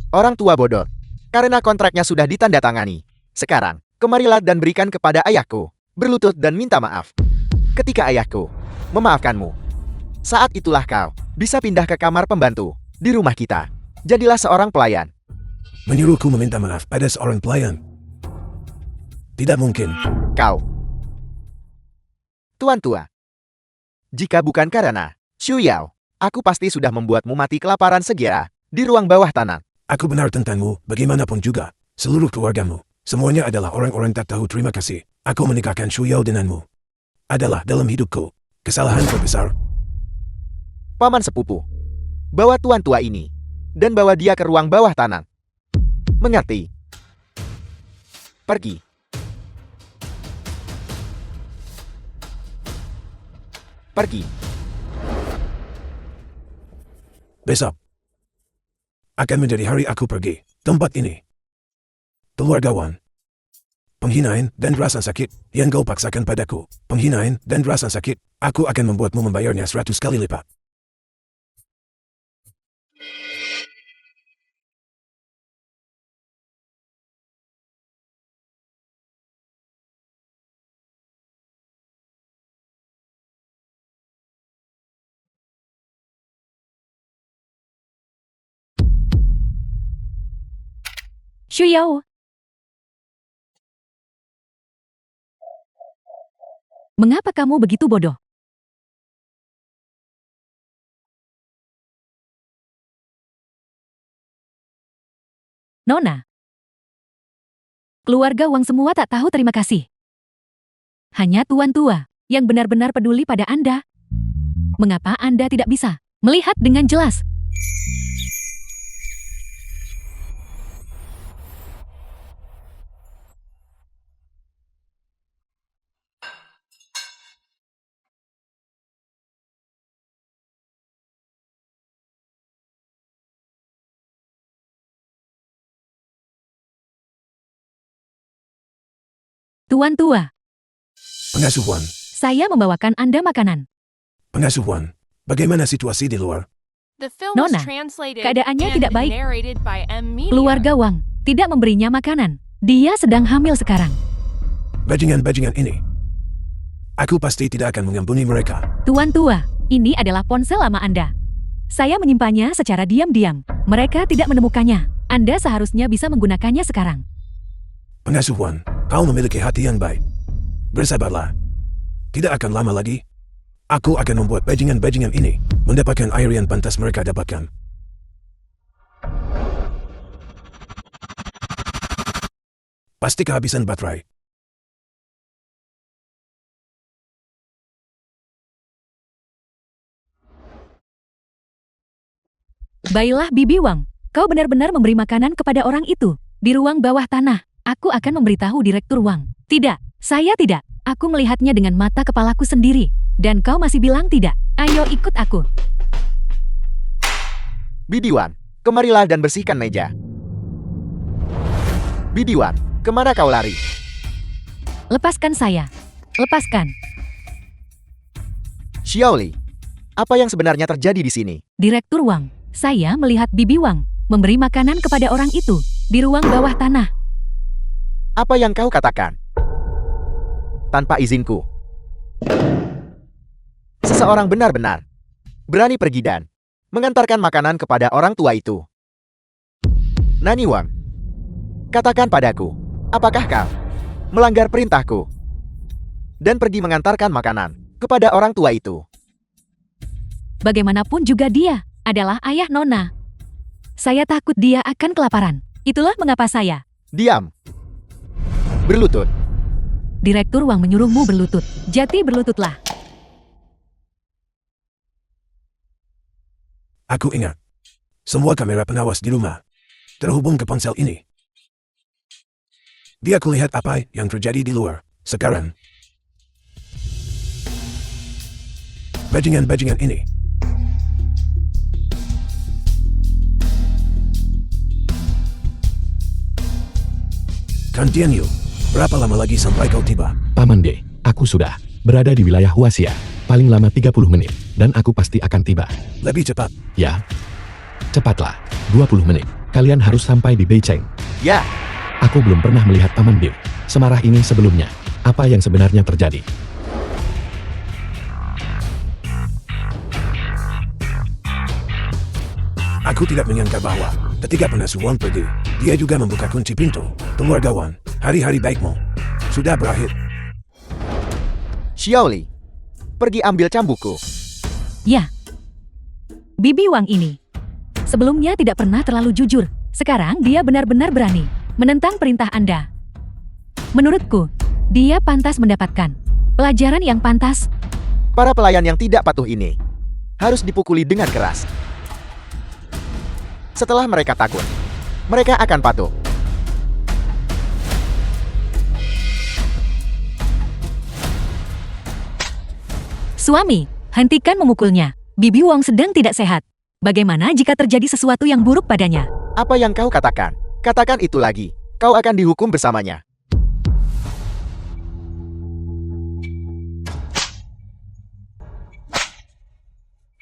Orang tua bodoh. Karena kontraknya sudah ditandatangani. Sekarang, kemarilah dan berikan kepada ayahku. Berlutut dan minta maaf. Ketika ayahku memaafkanmu, saat itulah kau bisa pindah ke kamar pembantu di rumah kita. Jadilah seorang pelayan. Menyuruhku meminta maaf pada seorang pelayan. Tidak mungkin. Kau. Tuan tua. Jika bukan karena Xu Yao, aku pasti sudah membuatmu mati kelaparan segera di ruang bawah tanah. Aku benar tentangmu, bagaimanapun juga. Seluruh keluargamu, semuanya adalah orang-orang tak tahu terima kasih. Aku menikahkan Xu Yao denganmu. Adalah dalam hidupku. Kesalahan terbesar. Paman sepupu. Bawa tuan tua ini. Dan bawa dia ke ruang bawah tanah. Mengerti? Pergi. Pergi. Besok akan menjadi hari aku pergi. Tempat ini. Keluargawan. Penghinaan dan rasa sakit yang kau paksakan padaku. Penghinaan dan rasa sakit. Aku akan membuatmu membayarnya 100 kali lipat. Xu Yao. Mengapa kamu begitu bodoh? Nona. Keluarga Wang semua tak tahu terima kasih. Hanya tuan tua yang benar-benar peduli pada Anda. Mengapa Anda tidak bisa melihat dengan jelas? Tuan tua, Pengasuhan. saya membawakan Anda makanan. Pengasuhan. Bagaimana situasi di luar? The film Nona, was translated keadaannya and tidak baik. narrated by M Media. Keluarga Wang tidak memberinya makanan. Dia sedang hamil sekarang. Bajingan-bajingan ini. Aku pasti tidak akan mengampuni mereka. Tuan tua, ini adalah ponsel lama Anda. Saya menyimpannya secara diam-diam. Mereka tidak menemukannya. Anda seharusnya bisa menggunakannya sekarang. Pengasuhan, kau memiliki hati yang baik. Bersabarlah. Tidak akan lama lagi. Aku akan membuat bajingan-bajingan ini mendapatkan air yang pantas mereka dapatkan. Pasti kehabisan baterai. Baiklah Bibi Wang, kau benar-benar memberi makanan kepada orang itu. Di ruang bawah tanah, aku akan memberitahu Direktur Wang. Tidak, saya tidak. Aku melihatnya dengan mata kepalaku sendiri. Dan kau masih bilang tidak. Ayo ikut aku. Bibi Wan, kemarilah dan bersihkan meja. Bibi Wan, kemana kau lari? Lepaskan saya. Lepaskan. Xiaoli, apa yang sebenarnya terjadi di sini? Direktur Wang, saya melihat Bibi Wang memberi makanan kepada orang itu di ruang bawah tanah. Apa yang kau katakan? Tanpa izinku. Seseorang benar-benar berani pergi dan mengantarkan makanan kepada orang tua itu. Nani Wang, katakan padaku, apakah kau melanggar perintahku dan pergi mengantarkan makanan kepada orang tua itu? Bagaimanapun juga dia adalah ayah Nona. Saya takut dia akan kelaparan. Itulah mengapa saya. Diam. Berlutut. Direktur Wang menyuruhmu berlutut. Jadi berlututlah. Aku ingat. Semua kamera pengawas di rumah terhubung ke ponsel ini. Dia kulihat apa yang terjadi di luar. Sekarang, bajingan-bajingan ini. Continue. Berapa lama lagi sampai kau tiba? Paman D, aku sudah berada di wilayah Huaxia. Paling lama 30 menit, dan aku pasti akan tiba. Lebih cepat. Ya, cepatlah. 20 menit. Kalian harus sampai di Beijing. Ya, Aku belum pernah melihat Paman D semarah ini sebelumnya. Apa yang sebenarnya terjadi? Aku tidak menyangka bahwa ketika pengasuh Wang pergi, dia juga membuka kunci pintu. Keluargawan, hari-hari baikmu sudah berakhir. Xiaoli. Pergi ambil cambukku. Ya. Bibi Wang ini. Sebelumnya tidak pernah terlalu jujur. Sekarang dia benar-benar berani menentang perintah Anda. Menurutku, dia pantas mendapatkan pelajaran yang pantas. Para pelayan yang tidak patuh ini harus dipukuli dengan keras. Setelah mereka takut, mereka akan patuh. Suami, hentikan memukulnya. Bibi Wang sedang tidak sehat. Bagaimana jika terjadi sesuatu yang buruk padanya? Apa yang kau katakan? Katakan itu lagi. Kau akan dihukum bersamanya.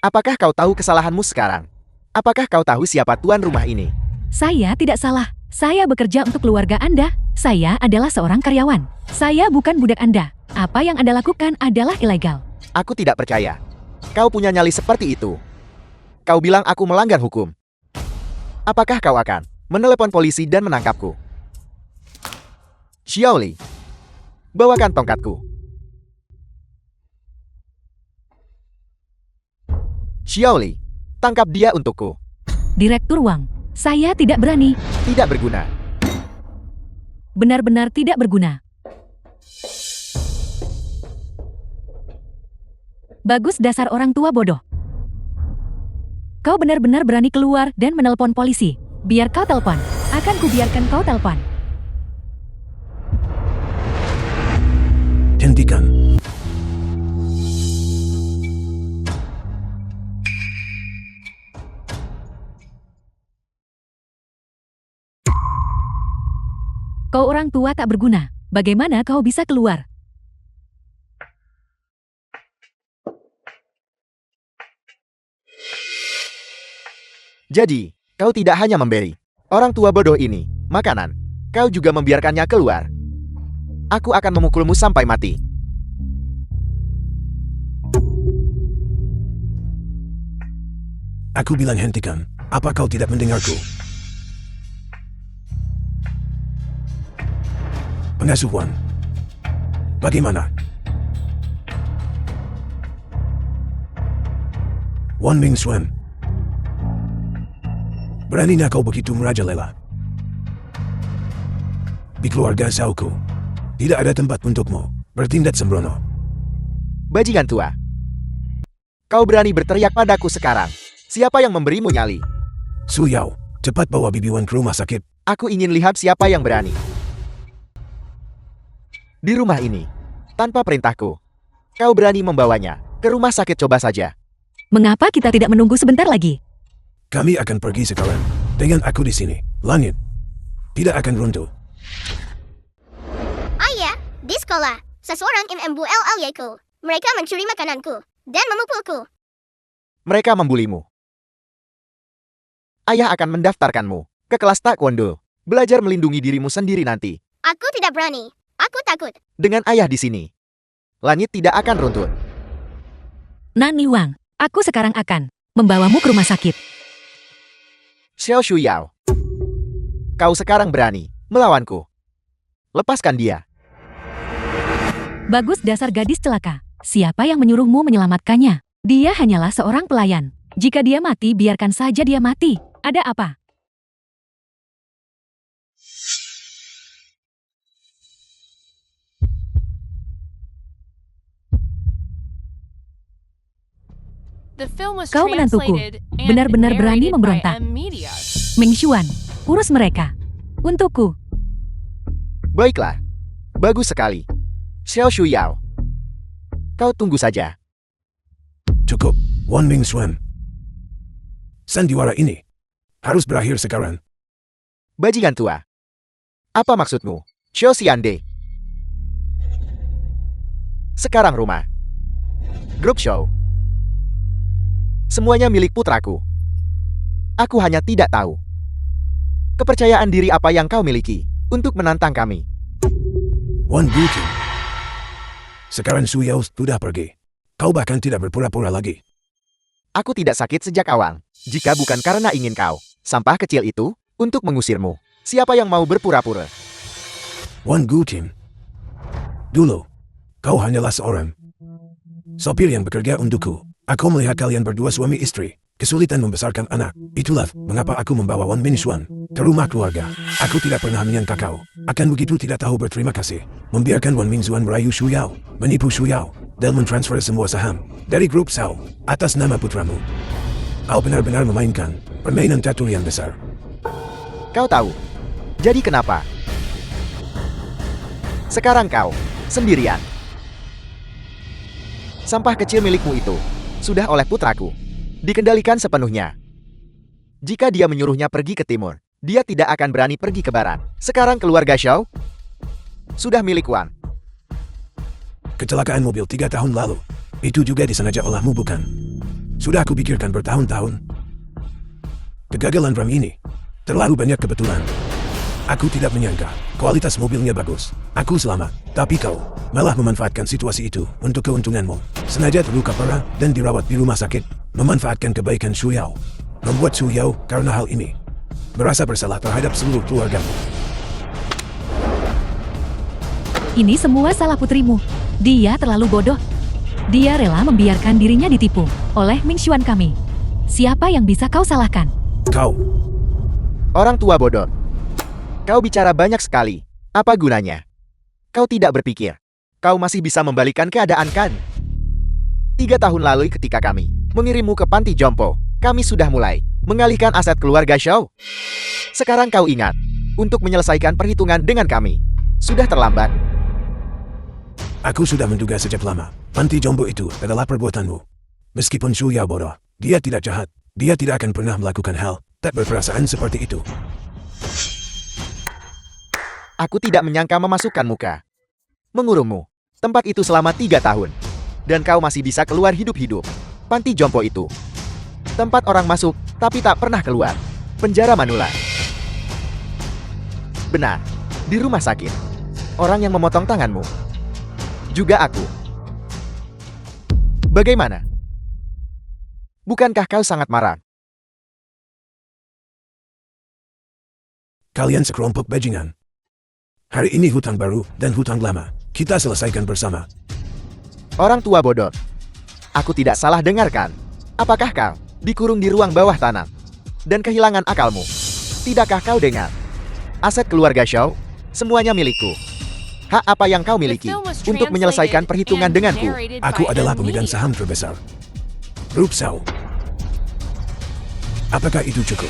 Apakah kau tahu kesalahanmu sekarang? Apakah kau tahu siapa tuan rumah ini? Saya tidak salah. Saya bekerja untuk keluarga Anda. Saya adalah seorang karyawan. Saya bukan budak Anda. Apa yang Anda lakukan adalah ilegal. Aku tidak percaya. Kau punya nyali seperti itu. Kau bilang aku melanggar hukum. Apakah kau akan menelepon polisi dan menangkapku? Xiaoli, bawakan tongkatku. Xiaoli, tangkap dia untukku. Direktur Wang, saya tidak berani. Tidak berguna. Benar-benar tidak berguna. Bagus dasar orang tua bodoh. Kau benar-benar berani keluar dan menelpon polisi. Biar kau telepon. Akan kubiarkan kau telepon. Hentikan. Kau orang tua tak berguna. Bagaimana kau bisa keluar? Jadi, kau tidak hanya memberi orang tua bodoh ini makanan, kau juga membiarkannya keluar. Aku akan memukulmu sampai mati. Aku bilang hentikan. Apa kau tidak mendengarku? Pengasuh Wan. Bagaimana? Wan Ming Xuan. Beraninya kau begitu merajalela. Di keluarga Sauku, tidak ada tempat untukmu bertindak sembrono. Bajingan tua. Kau berani berteriak padaku sekarang. Siapa yang memberimu nyali? Su Yao, cepat bawa Bibi Wan ke rumah sakit. Aku ingin lihat siapa yang berani. Di rumah ini, tanpa perintahku, kau berani membawanya ke rumah sakit. Coba saja. Mengapa kita tidak menunggu sebentar lagi? Kami akan pergi sekarang. Dengan aku di sini, langit tidak akan runtuh. Ayah, di sekolah, seseorang membual aliaku. Mereka mencuri makananku dan memukulku. Mereka membulimu. Ayah akan mendaftarkanmu ke kelas taekwondo. Belajar melindungi dirimu sendiri nanti. Aku tidak berani. Aku takut. Dengan ayah di sini, langit tidak akan runtuh. Nani Wang, aku sekarang akan membawamu ke rumah sakit. Xiao Shu Yao, kau sekarang berani melawanku. Lepaskan dia. Bagus dasar gadis celaka. Siapa yang menyuruhmu menyelamatkannya? Dia hanyalah seorang pelayan. Jika dia mati, biarkan saja dia mati. Ada apa? The film was Kau menantuku. translated and Benar-benar berani narrated by memberontak. M Media. Ming Xuan, urus mereka. Untukku. Baiklah. Bagus sekali. Xiao Shuyao. Kau tunggu saja. Cukup, Wan Ming Xuan. Sandiwara ini harus berakhir sekarang. Bajingan tua. Apa maksudmu? Xiao Xiande. Sekarang rumah. Grup show. Semuanya milik putraku. Aku hanya tidak tahu kepercayaan diri apa yang kau miliki untuk menantang kami. Wan Guqing. Sekarang Suyao sudah pergi. Kau bahkan tidak berpura-pura lagi. Aku tidak sakit sejak awal. Jika bukan karena ingin kau, sampah kecil itu, untuk mengusirmu. Siapa yang mau berpura-pura? Wan Guqing. Dulu, kau hanyalah seorang sopir yang bekerja untukku. Aku melihat kalian berdua suami istri, kesulitan membesarkan anak. Itulah mengapa aku membawa Wan Ming Xuan ke rumah keluarga. Aku tidak pernah menyangka kau akan begitu tidak tahu berterima kasih. Membiarkan Wan Ming Xuan merayu Shuyao, menipu Shuyao, dan mentransfer semua saham dari grup Sao atas nama putramu. Kau benar-benar memainkan permainan catur yang besar. Kau tahu. Jadi kenapa? Sekarang kau sendirian. Sampah kecil milikmu itu sudah oleh putraku dikendalikan sepenuhnya. Jika dia menyuruhnya pergi ke timur, dia tidak akan berani pergi ke barat. Sekarang keluarga Xiao sudah milik Wan. Kecelakaan mobil 3 tahun lalu, itu juga disengaja olehmu bukan? Sudah aku pikirkan bertahun-tahun. Kegagalan RAM ini terlalu banyak kebetulan. Aku tidak menyangka kualitas mobilnya bagus. Aku selamat, tapi kau malah memanfaatkan situasi itu untuk keuntunganmu. Sengaja terluka parah dan dirawat di rumah sakit. Memanfaatkan kebaikan Shuyao. Membuat Shuyao karena hal ini merasa bersalah terhadap seluruh keluargamu. Ini semua salah putrimu. Dia terlalu bodoh. Dia rela membiarkan dirinya ditipu oleh Ming Xuan kami. Siapa yang bisa kau salahkan? Kau, Orang tua bodoh. Kau bicara banyak sekali. Apa gunanya? Kau tidak berpikir. Kau masih bisa membalikan keadaan kan? 3 tahun lalu ketika kami mengirimmu ke panti jompo, kami sudah mulai mengalihkan aset keluarga Xiao. Sekarang kau ingat, untuk menyelesaikan perhitungan dengan kami, sudah terlambat. aku sudah menduga sejak lama. Panti jombo itu adalah perbuatanmu. Meskipun Shuyao bodoh, dia tidak jahat. Dia tidak akan pernah melakukan hal tak berperasaan seperti itu. Aku tidak menyangka memasukkan muka mengurungmu tempat itu selama 3 tahun. Dan kau masih bisa keluar hidup-hidup. Panti jompo itu tempat orang masuk, tapi tak pernah keluar. Penjara Manula. Benar, di rumah sakit. Orang yang memotong tanganmu. Juga aku. Bagaimana? Bukankah kau sangat marah? Kalian sekelompok bajingan. Hari ini hutang baru dan hutang lama. Kita selesaikan bersama. Orang tua bodoh. Aku tidak salah dengarkan. Apakah kau dikurung di ruang bawah tanah dan kehilangan akalmu? Tidakkah kau dengar? Aset keluarga Xiao, semuanya milikku. Hak apa yang kau miliki untuk menyelesaikan perhitungan denganku? Aku adalah pemegang saham terbesar grup Sao. Apakah itu cukup?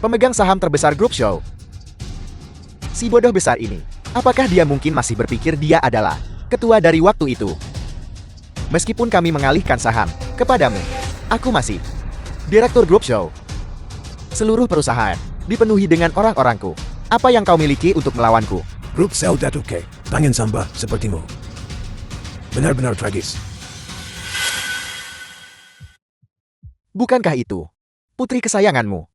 Pemegang saham terbesar grup Xiao. Si bodoh besar ini, apakah dia mungkin masih berpikir dia adalah ketua dari waktu itu? Meskipun kami mengalihkan saham kepadamu, aku masih direktur grup Xiao. Seluruh perusahaan dipenuhi dengan orang-orangku. Apa yang kau miliki untuk melawanku? Grup Sao Datuk K, tangan samba sepertimu. Benar-benar tragis. Bukankah itu putri kesayanganmu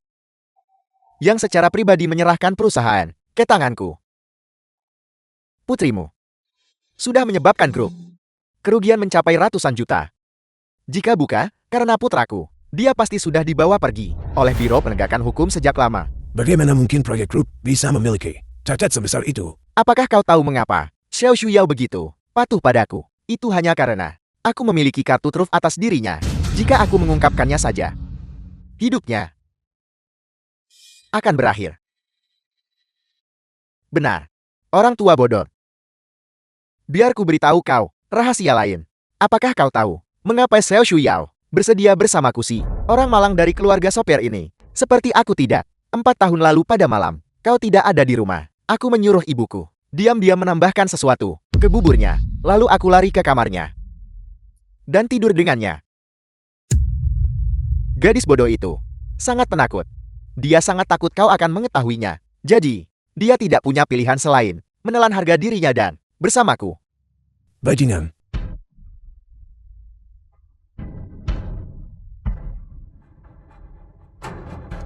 yang secara pribadi menyerahkan perusahaan ke tanganku? Putrimu sudah menyebabkan grup kerugian mencapai ratusan juta. Jika bukan karena putraku, dia pasti sudah dibawa pergi oleh Biro Penegakan Hukum sejak lama. Bagaimana mungkin proyek grup bisa memiliki cacat sebesar itu? Apakah kau tahu mengapa Xiao Shuyao begitu patuh padaku? Itu hanya karena aku memiliki kartu truf atas dirinya. Jika aku mengungkapkannya saja, hidupnya akan berakhir. Benar. Orang tua bodoh. Biar ku beritahu kau rahasia lain. Apakah kau tahu mengapa Xiao Shuyao bersedia bersamaku si orang malang dari keluarga sopir ini? Seperti aku tidak. 4 tahun lalu pada malam, kau tidak ada di rumah. Aku menyuruh ibuku diam-diam menambahkan sesuatu ke buburnya. Lalu aku lari ke kamarnya dan tidur dengannya. Gadis bodoh itu sangat penakut. Dia sangat takut kau akan mengetahuinya. Jadi, dia tidak punya pilihan selain menelan harga dirinya dan bersamaku. Bajingan.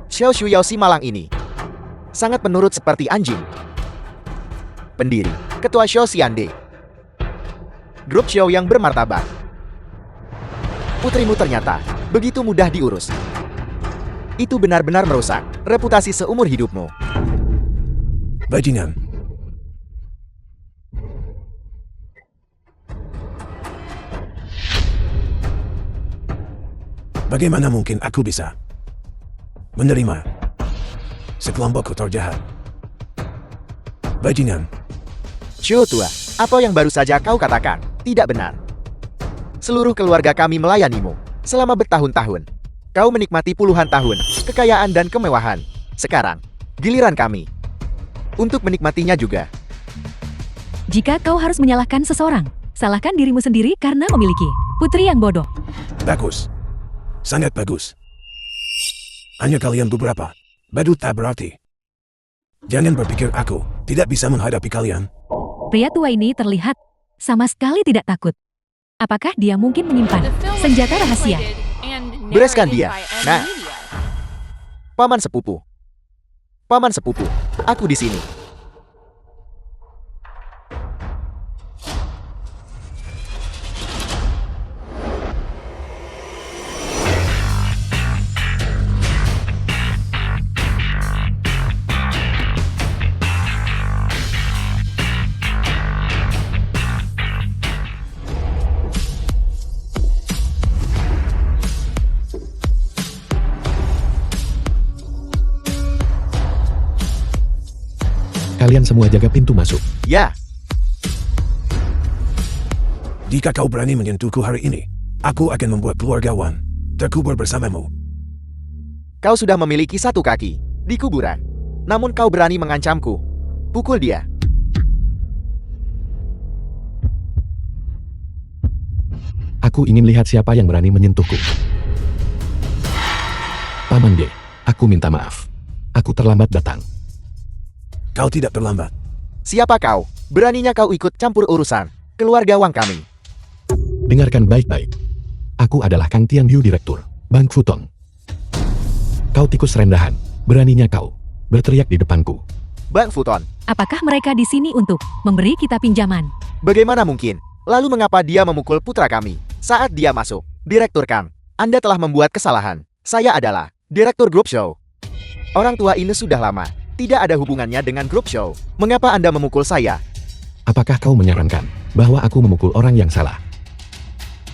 Xiao Shuyao si malang ini sangat penurut seperti anjing. Pendiri, Ketua Xiao Xiande. Grup Xiao yang bermartabat. Putrimu ternyata begitu mudah diurus. Itu benar-benar merusak reputasi seumur hidupmu. Bajingan. Bagaimana mungkin aku bisa menerima sekelompok kotor jahat? Bajingan. Xiao tua, apa yang baru saja kau katakan tidak benar. Seluruh keluarga kami melayanimu selama bertahun-tahun. Kau menikmati puluhan tahun kekayaan dan kemewahan. Sekarang, giliran kami untuk menikmatinya juga. Jika kau harus menyalahkan seseorang, salahkan dirimu sendiri karena memiliki putri yang bodoh. Bagus. Sangat bagus. Hanya kalian beberapa. Badut tak berarti. Jangan berpikir aku tidak bisa menghadapi kalian. Pria tua ini terlihat sama sekali tidak takut. Apakah dia mungkin menyimpan The film was senjata rahasia? translated and Bereskan narrated dia. by M Nah. Media. Paman sepupu. Paman sepupu, aku di sini. Kalian semua jaga pintu masuk. Ya, Jika kau berani menyentuhku hari ini, aku akan membuat keluarga Wan terkubur bersamamu. kau sudah memiliki satu kaki di kuburan. Namun kau berani mengancamku. Pukul dia. Aku ingin lihat siapa yang berani menyentuhku. Paman D, aku minta maaf. Aku terlambat datang. Kau tidak terlambat. Siapa kau? Beraninya kau ikut campur urusan keluarga Wang kami. Dengarkan baik-baik. Aku adalah Kang Tian Yu Direktur Bank Futong. Kau tikus rendahan. Beraninya kau berteriak di depanku. Bang Futon, Apakah mereka di sini untuk memberi kita pinjaman? bagaimana mungkin? Lalu mengapa dia memukul putra kami saat dia masuk? Direktur Kang, Anda telah membuat kesalahan. Saya adalah Direktur Grup Show. Orang tua ini sudah lama tidak ada hubungannya dengan Grup Show. Mengapa Anda memukul saya? Apakah kau menyarankan bahwa aku memukul orang yang salah?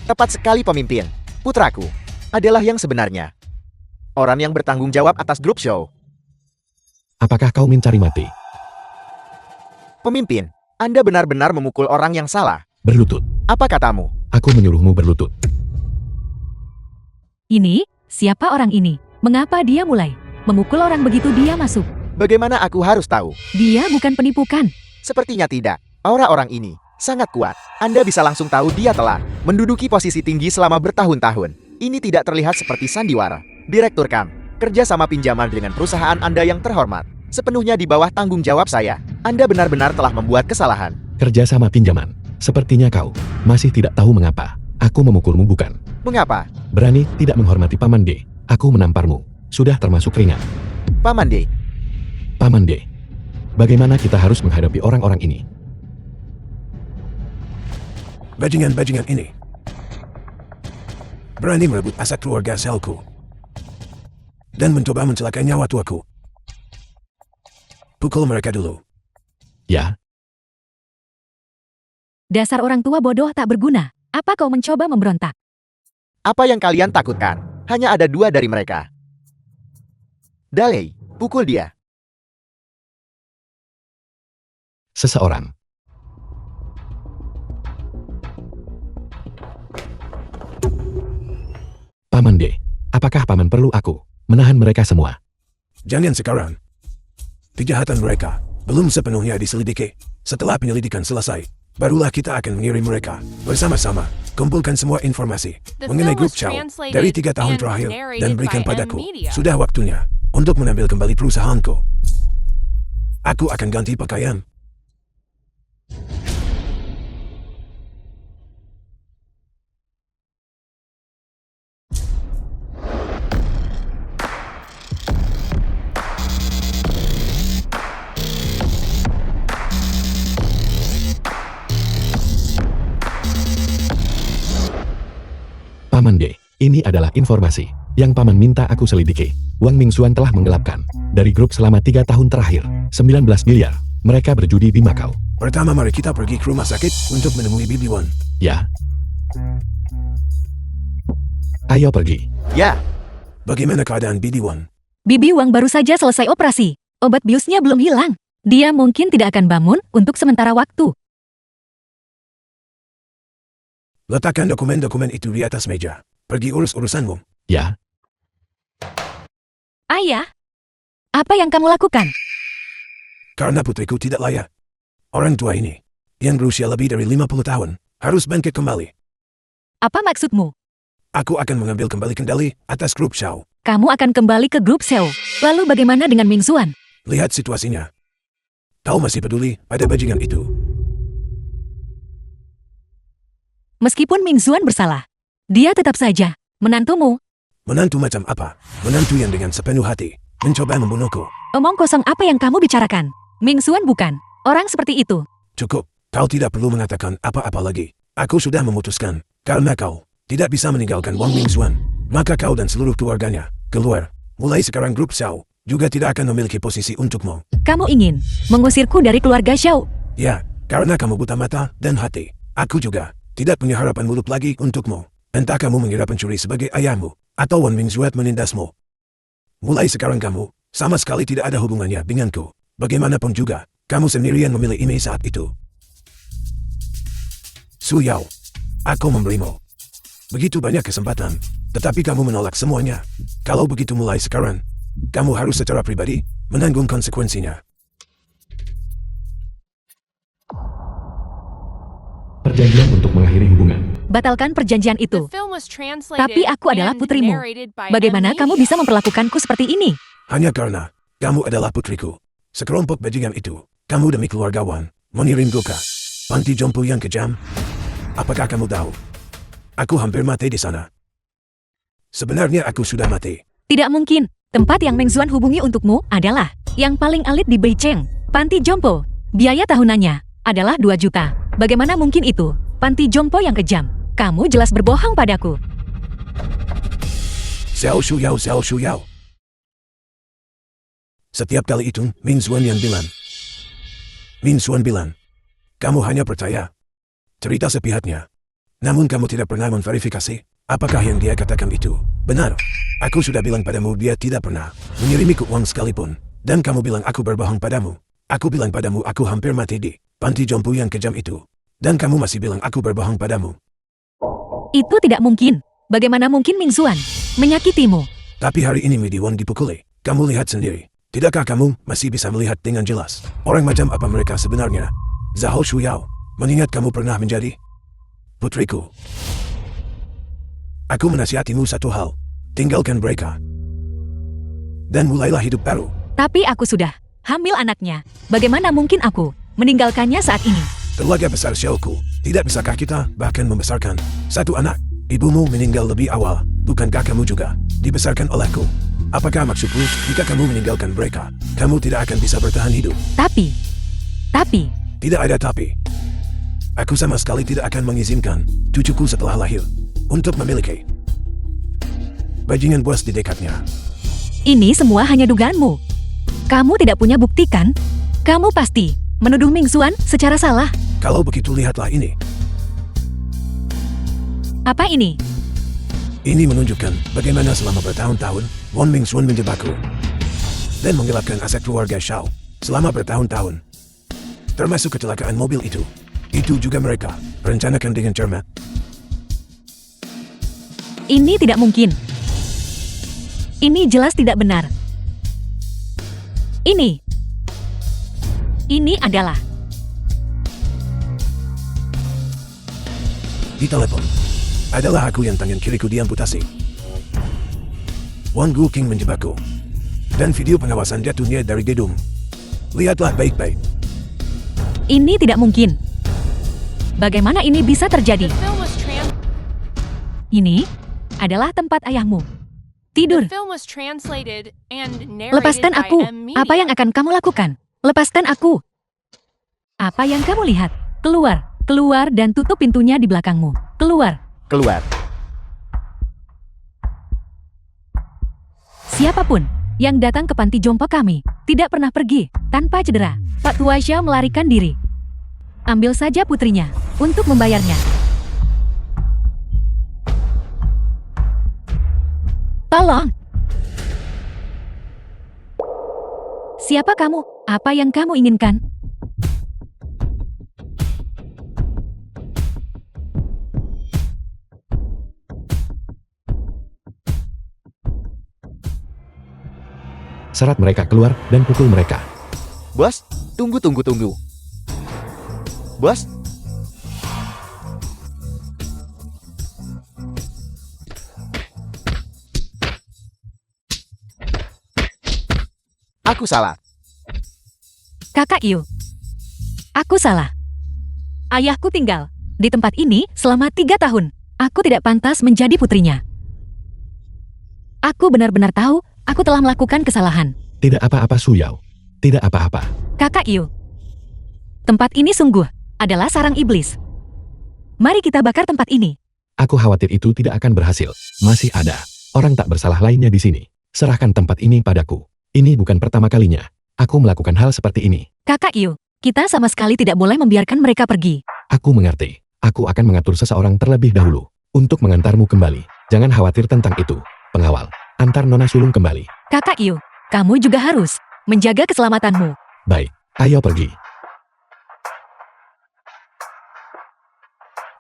Tepat sekali pemimpin. Putraku adalah yang sebenarnya. Orang yang bertanggung jawab atas Grup Show. Apakah kau mencari mati? Pemimpin, Anda benar-benar memukul orang yang salah. Berlutut. Apa katamu? Aku menyuruhmu berlutut. Ini, siapa orang ini? Mengapa dia mulai memukul orang begitu dia masuk? Bagaimana aku harus tahu? Dia bukan penipu kan? Sepertinya tidak. Aura orang ini sangat kuat. Anda bisa langsung tahu dia telah menduduki posisi tinggi selama bertahun-tahun. Ini tidak terlihat seperti sandiwara. Direktur Kang, kerja sama pinjaman dengan perusahaan Anda yang terhormat sepenuhnya di bawah tanggung jawab saya. Anda benar-benar telah membuat kesalahan. Kerja sama pinjaman. Sepertinya kau masih tidak tahu mengapa aku memukulmu bukan? Mengapa? Berani tidak menghormati Paman D. Aku menamparmu. Sudah termasuk ringan. Paman D, Paman D. Bagaimana kita harus menghadapi orang-orang ini? Bajingan-bajingan ini berani merebut aset keluarga selku dan mencoba mencelakai nyawa tuaku. Pukul mereka dulu. Ya, Dasar orang tua bodoh tak berguna. Apa kau mencoba memberontak? Apa yang kalian takutkan? Hanya ada 2 dari mereka. Daley, pukul dia. Seseorang. Paman D, apakah paman perlu aku menahan mereka semua? Jangan sekarang. Kejahatan mereka belum sepenuhnya diselidiki. Setelah penyelidikan selesai, barulah kita akan mengirim mereka bersama-sama. Kumpulkan semua informasi The mengenai film grup was Chow translated dari 3 tahun and terakhir narrated dan berikan by M padaku. Media. Sudah waktunya untuk mengambil kembali perusahaanku. Aku akan ganti pakaian. Paman D, ini adalah informasi yang paman minta aku selidiki. Wang Mingxuan telah menggelapkan dari grup selama 3 tahun terakhir 19 miliar. Mereka berjudi di Macau. Pertama mari kita pergi ke rumah sakit untuk menemui Bibi Wan. Ya. Ayo pergi. Ya, Bagaimana keadaan Bibi Wan? Bibi Wang baru saja selesai operasi. Obat biusnya belum hilang. Dia mungkin tidak akan bangun untuk sementara waktu. Letakkan dokumen-dokumen itu di atas meja. Pergi urus urusanmu. Ya. Ayah, apa yang kamu lakukan? Karena putriku tidak layak. Orang tua ini, yang berusia lebih dari 50 tahun, harus bangkit kembali. Apa maksudmu? Aku akan mengambil kembali kendali atas grup Chow. Kamu akan kembali ke grup Seo. Lalu bagaimana dengan Mingxuan? Lihat situasinya. Kau masih peduli pada bajingan itu. Meskipun Mingxuan bersalah, dia tetap saja menantumu. Menantu macam apa? Menantu yang dengan sepenuh hati mencoba membunuhku. Omong kosong apa yang kamu bicarakan? Mingxuan bukan orang seperti itu. Cukup, kau tidak perlu mengatakan apa-apa lagi. Aku sudah memutuskan, karena kau tidak bisa meninggalkan Wang Mingxuan, maka kau dan seluruh keluarganya keluar. Mulai sekarang grup Xiao juga tidak akan memiliki posisi untukmu. Kamu ingin mengusirku dari keluarga Xiao? Ya, karena kamu buta mata dan hati. Aku juga tidak punya harapan muluk lagi untukmu. Entah kamu mengira pencuri sebagai ayahmu, atau Wan Mingxuan menindasmu. Mulai sekarang kamu sama sekali tidak ada hubungannya denganku. Bagaimanapun juga, kamu sendirian memilih email saat itu. Su Yao, aku memberimu begitu banyak kesempatan, tetapi kamu menolak semuanya. Kalau begitu mulai sekarang, kamu harus secara pribadi menanggung konsekuensinya. Perjanjian untuk mengakhiri hubungan. Batalkan perjanjian The itu. film was translated Tapi aku adalah and putrimu. narrated by Bagaimana M kamu Media. bisa memperlakukanku seperti ini? Hanya karena kamu adalah putriku. Sekelompok bajingan itu, kamu demi keluarga Wan, mengirimku ke panti jompo yang kejam. Apakah kamu tahu? Aku hampir mati di sana. Sebenarnya aku sudah mati. Tidak mungkin. Tempat yang Mingxuan hubungi untukmu adalah yang paling elit di Beijing, Panti Jompo. Biaya tahunannya adalah 2 juta. Bagaimana mungkin itu? Panti Jompo yang kejam. Kamu jelas berbohong padaku. Xiao Shu Yao, Xiao Shu Yao. Setiap kali itu, Mingxuan yang bilang. Mingxuan bilang, kamu hanya percaya cerita sepihaknya. Namun kamu tidak pernah memverifikasi apakah yang dia katakan itu benar. Aku sudah bilang padamu dia tidak pernah mengirimiku uang sekalipun. Dan kamu bilang aku berbohong padamu. Aku bilang padamu aku hampir mati di panti jompo yang kejam itu. Dan kamu masih bilang aku berbohong padamu. Itu tidak mungkin. Bagaimana mungkin Mingxuan menyakitimu? Tapi hari ini Midi Wan dipukuli. Kamu lihat sendiri. Tidakkah kamu masih bisa melihat dengan jelas orang macam apa mereka sebenarnya? Zhao Shuyao, mengingat kamu pernah menjadi putriku. Aku menasihatimu satu hal. Tinggalkan mereka. Dan mulailah hidup baru. Tapi aku sudah hamil anaknya. Bagaimana mungkin aku meninggalkannya saat ini? Keluarga besar Xiaoku, tidak bisakah kita bahkan membesarkan satu anak? Ibumu meninggal lebih awal, bukankah kamu juga dibesarkan olehku? Apakah maksudmu jika kamu meninggalkan mereka, kamu tidak akan bisa bertahan hidup? Tapi, Tidak ada tapi. Aku sama sekali tidak akan mengizinkan cucuku setelah lahir untuk memiliki bajingan buas di dekatnya. ini semua hanya dugaanmu. Kamu tidak punya bukti kan? Kamu pasti menuduh Mingxuan secara salah. Kalau begitu lihatlah ini. Apa ini? Ini menunjukkan bagaimana selama bertahun-tahun Wang Mingxuan menjebakku dan menggelapkan aset keluarga Shao selama bertahun-tahun. Termasuk kecelakaan mobil itu. Itu juga mereka rencanakan dengan cermat. Ini tidak mungkin. Ini jelas tidak benar. Ini adalah Di telepon adalah aku yang tangan kiriku diamputasi. Wang Guqing menjebakku. Dan video pengawasan jatuhnya dari gedung. Lihatlah baik-baik. ini tidak mungkin. Bagaimana ini bisa terjadi? The film was Ini adalah tempat ayahmu. Tidur. translated and narrated Lepaskan by aku. M Media. Apa yang akan kamu lakukan? Lepaskan aku. Apa yang kamu lihat? Keluar. Keluar dan tutup pintunya di belakangmu. Keluar. Keluar. Siapapun yang datang ke panti jompo kami tidak pernah pergi tanpa cedera. Pak Tuasya melarikan diri. Ambil saja putrinya untuk membayarnya. Tolong. Siapa kamu? Apa yang kamu inginkan? Seret mereka keluar dan pukul mereka. Bos, tunggu. Bos, aku salah. Kakak Yu. Aku salah. Ayahku tinggal di tempat ini selama 3 tahun. Aku tidak pantas menjadi putrinya. Aku benar-benar tahu aku telah melakukan kesalahan. Tidak apa-apa Suyao. Tidak apa-apa. Kakak Yu. Tempat ini sungguh adalah sarang iblis. Mari kita bakar tempat ini. Aku khawatir itu tidak akan berhasil. Masih ada orang tak bersalah lainnya di sini. Serahkan tempat ini padaku. Ini bukan pertama kalinya aku melakukan hal seperti ini. Kakak Yu, kita sama sekali tidak boleh membiarkan mereka pergi. Aku mengerti. Aku akan mengatur seseorang terlebih dahulu untuk mengantarmu kembali. Jangan khawatir tentang itu. Pengawal, antar Nona Sulung kembali. Kakak Yu, kamu juga harus menjaga keselamatanmu. Baik, ayo pergi.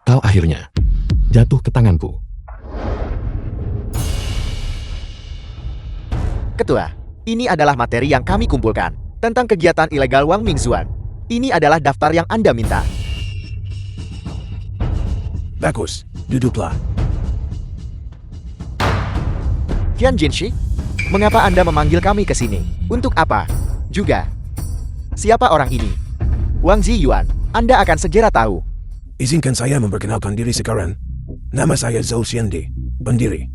Kau akhirnya jatuh ke tanganku. Ketua, ini adalah materi yang kami kumpulkan tentang kegiatan ilegal Wang Mingxuan. Ini adalah daftar yang Anda minta. Bagus, duduklah. Tian Jinshi, mengapa Anda memanggil kami ke sini? Untuk apa? Juga, siapa orang ini? Wang Ziyuan, Anda akan segera tahu. Izinkan saya memperkenalkan diri sekarang. Nama saya Zhou Xiande, pendiri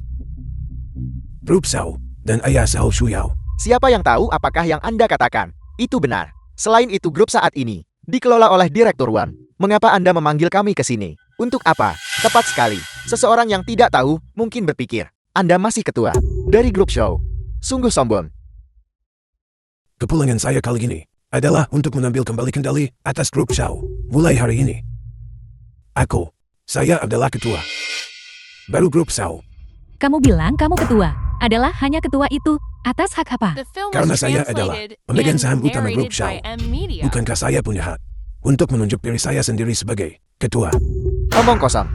grup Shao dan ayah Shao Shuyao. Siapa yang tahu apakah yang Anda katakan itu benar? Selain itu, grup saat ini dikelola oleh Direktur Wan. Mengapa Anda memanggil kami ke sini? Untuk apa? Tepat sekali. Seseorang yang tidak tahu mungkin berpikir Anda masih ketua dari grup Shao. Sungguh sombong. Kepulangan saya kali ini adalah untuk mengambil kembali kendali atas grup Shao. Mulai hari ini, saya adalah ketua baru grup Shao. Kamu bilang kamu ketua. Adalah hanya ketua itu. Atas hak apa? The film Karena was saya adalah translated pemegang and saham utama grup narrated Shao. by M Media. Bukankah saya punya hak untuk menunjuk diri saya sendiri sebagai ketua? Omong kosong.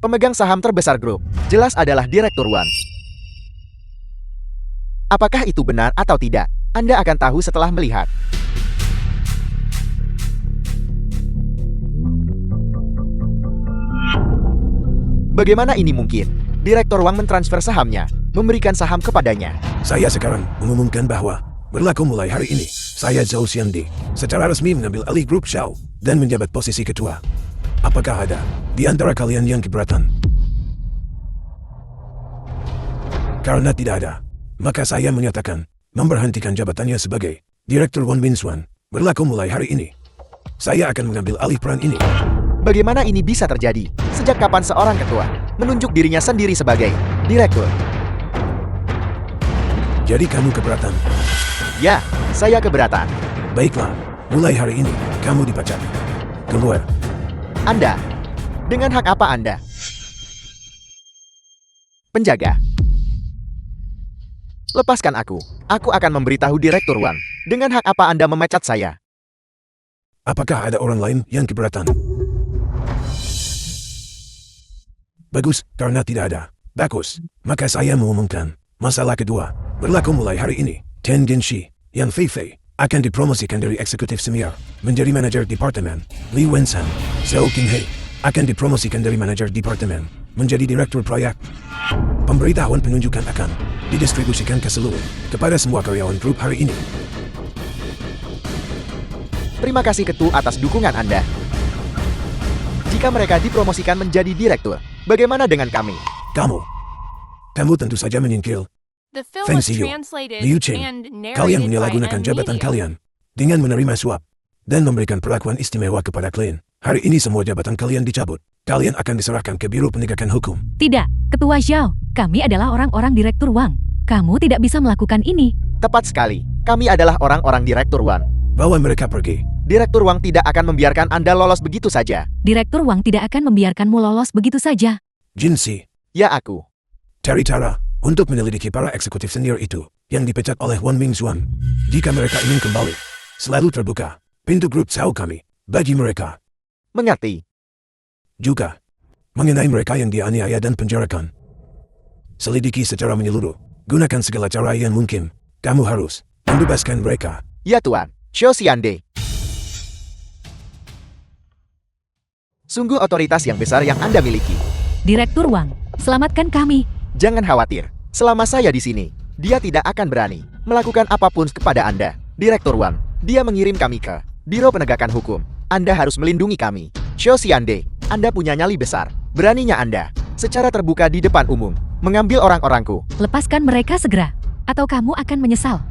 Pemegang saham terbesar grup jelas adalah Direktur Wan. Apakah itu benar atau tidak? Anda akan tahu setelah melihat. Bagaimana ini mungkin? Direktur Wang mentransfer sahamnya, memberikan saham kepadanya. Saya sekarang mengumumkan bahwa berlaku mulai hari ini, saya Zhou Xiande secara resmi mengambil alih grup Shao dan menjabat posisi ketua. Apakah ada di antara kalian yang keberatan? Karena tidak ada, maka saya menyatakan memberhentikan jabatannya sebagai Direktur Wang Mingxuan. Berlaku mulai hari ini, saya akan mengambil alih peran ini. Bagaimana ini bisa terjadi? Sejak kapan seorang ketua menunjuk dirinya sendiri sebagai direktur? Jadi kamu keberatan? Ya, saya keberatan. Baiklah, mulai hari ini kamu dipecat. Keluar. Anda, dengan hak apa Anda? Penjaga. Lepaskan aku. Aku akan memberitahu Direktur Wang. Dengan hak apa Anda memecat saya? Apakah ada orang lain yang keberatan? Bagus, karena tidak ada. Bagus, maka saya mengumumkan. Masalah kedua, berlaku mulai hari ini. Ten Genshi, Yan Feifei, akan dipromosikan dari eksekutif senior menjadi manajer departemen. Li Wensan, Zhou Qinghai, akan dipromosikan dari manajer departemen menjadi direktur proyek. Pemberitahuan penunjukan akan didistribusikan ke seluruh kepada semua karyawan grup hari ini. Terima kasih Ketua atas dukungan Anda. Jika mereka dipromosikan menjadi direktur, bagaimana dengan kami? Kamu tentu saja menyingkir. The film Feng was Xiu, translated Liu Qing, and kalian narrated by menyalahgunakan M jabatan Media. kalian dengan menerima suap dan memberikan perlakuan istimewa kepada klien. Hari ini semua jabatan kalian dicabut. Kalian akan diserahkan ke Biro Penegakan Hukum. Tidak, Ketua Zhao. Kami adalah orang-orang Direktur Wang. Kamu tidak bisa melakukan ini. Tepat sekali. Kami adalah orang-orang Direktur Wang. Bawa mereka pergi. Direktur Wang tidak akan membiarkan Anda lolos begitu saja. Direktur Wang tidak akan membiarkanmu lolos begitu saja. Jinsi, Ya aku. cari cara untuk menyelidiki para eksekutif senior itu yang dipecat oleh Wan Mingxuan. Jika mereka ingin kembali, selalu terbuka pintu grup Zhao kami bagi mereka. Mengerti. Juga, mengenai mereka yang dianiaya dan penjarakan. Selidiki secara menyeluruh. Gunakan segala cara yang mungkin. Kamu harus membebaskan mereka. Ya Tuan. Xiao Xiande. Sungguh otoritas yang besar yang Anda miliki. Direktur Wang, selamatkan kami. Jangan khawatir. Selama saya di sini, dia tidak akan berani melakukan apapun kepada Anda. Direktur Wang, dia mengirim kami ke Biro Penegakan Hukum. Anda harus melindungi kami. Xiao Xiande, Anda punya nyali besar. Beraninya Anda, secara terbuka di depan umum, mengambil orang-orangku. Lepaskan mereka segera, atau kamu akan menyesal.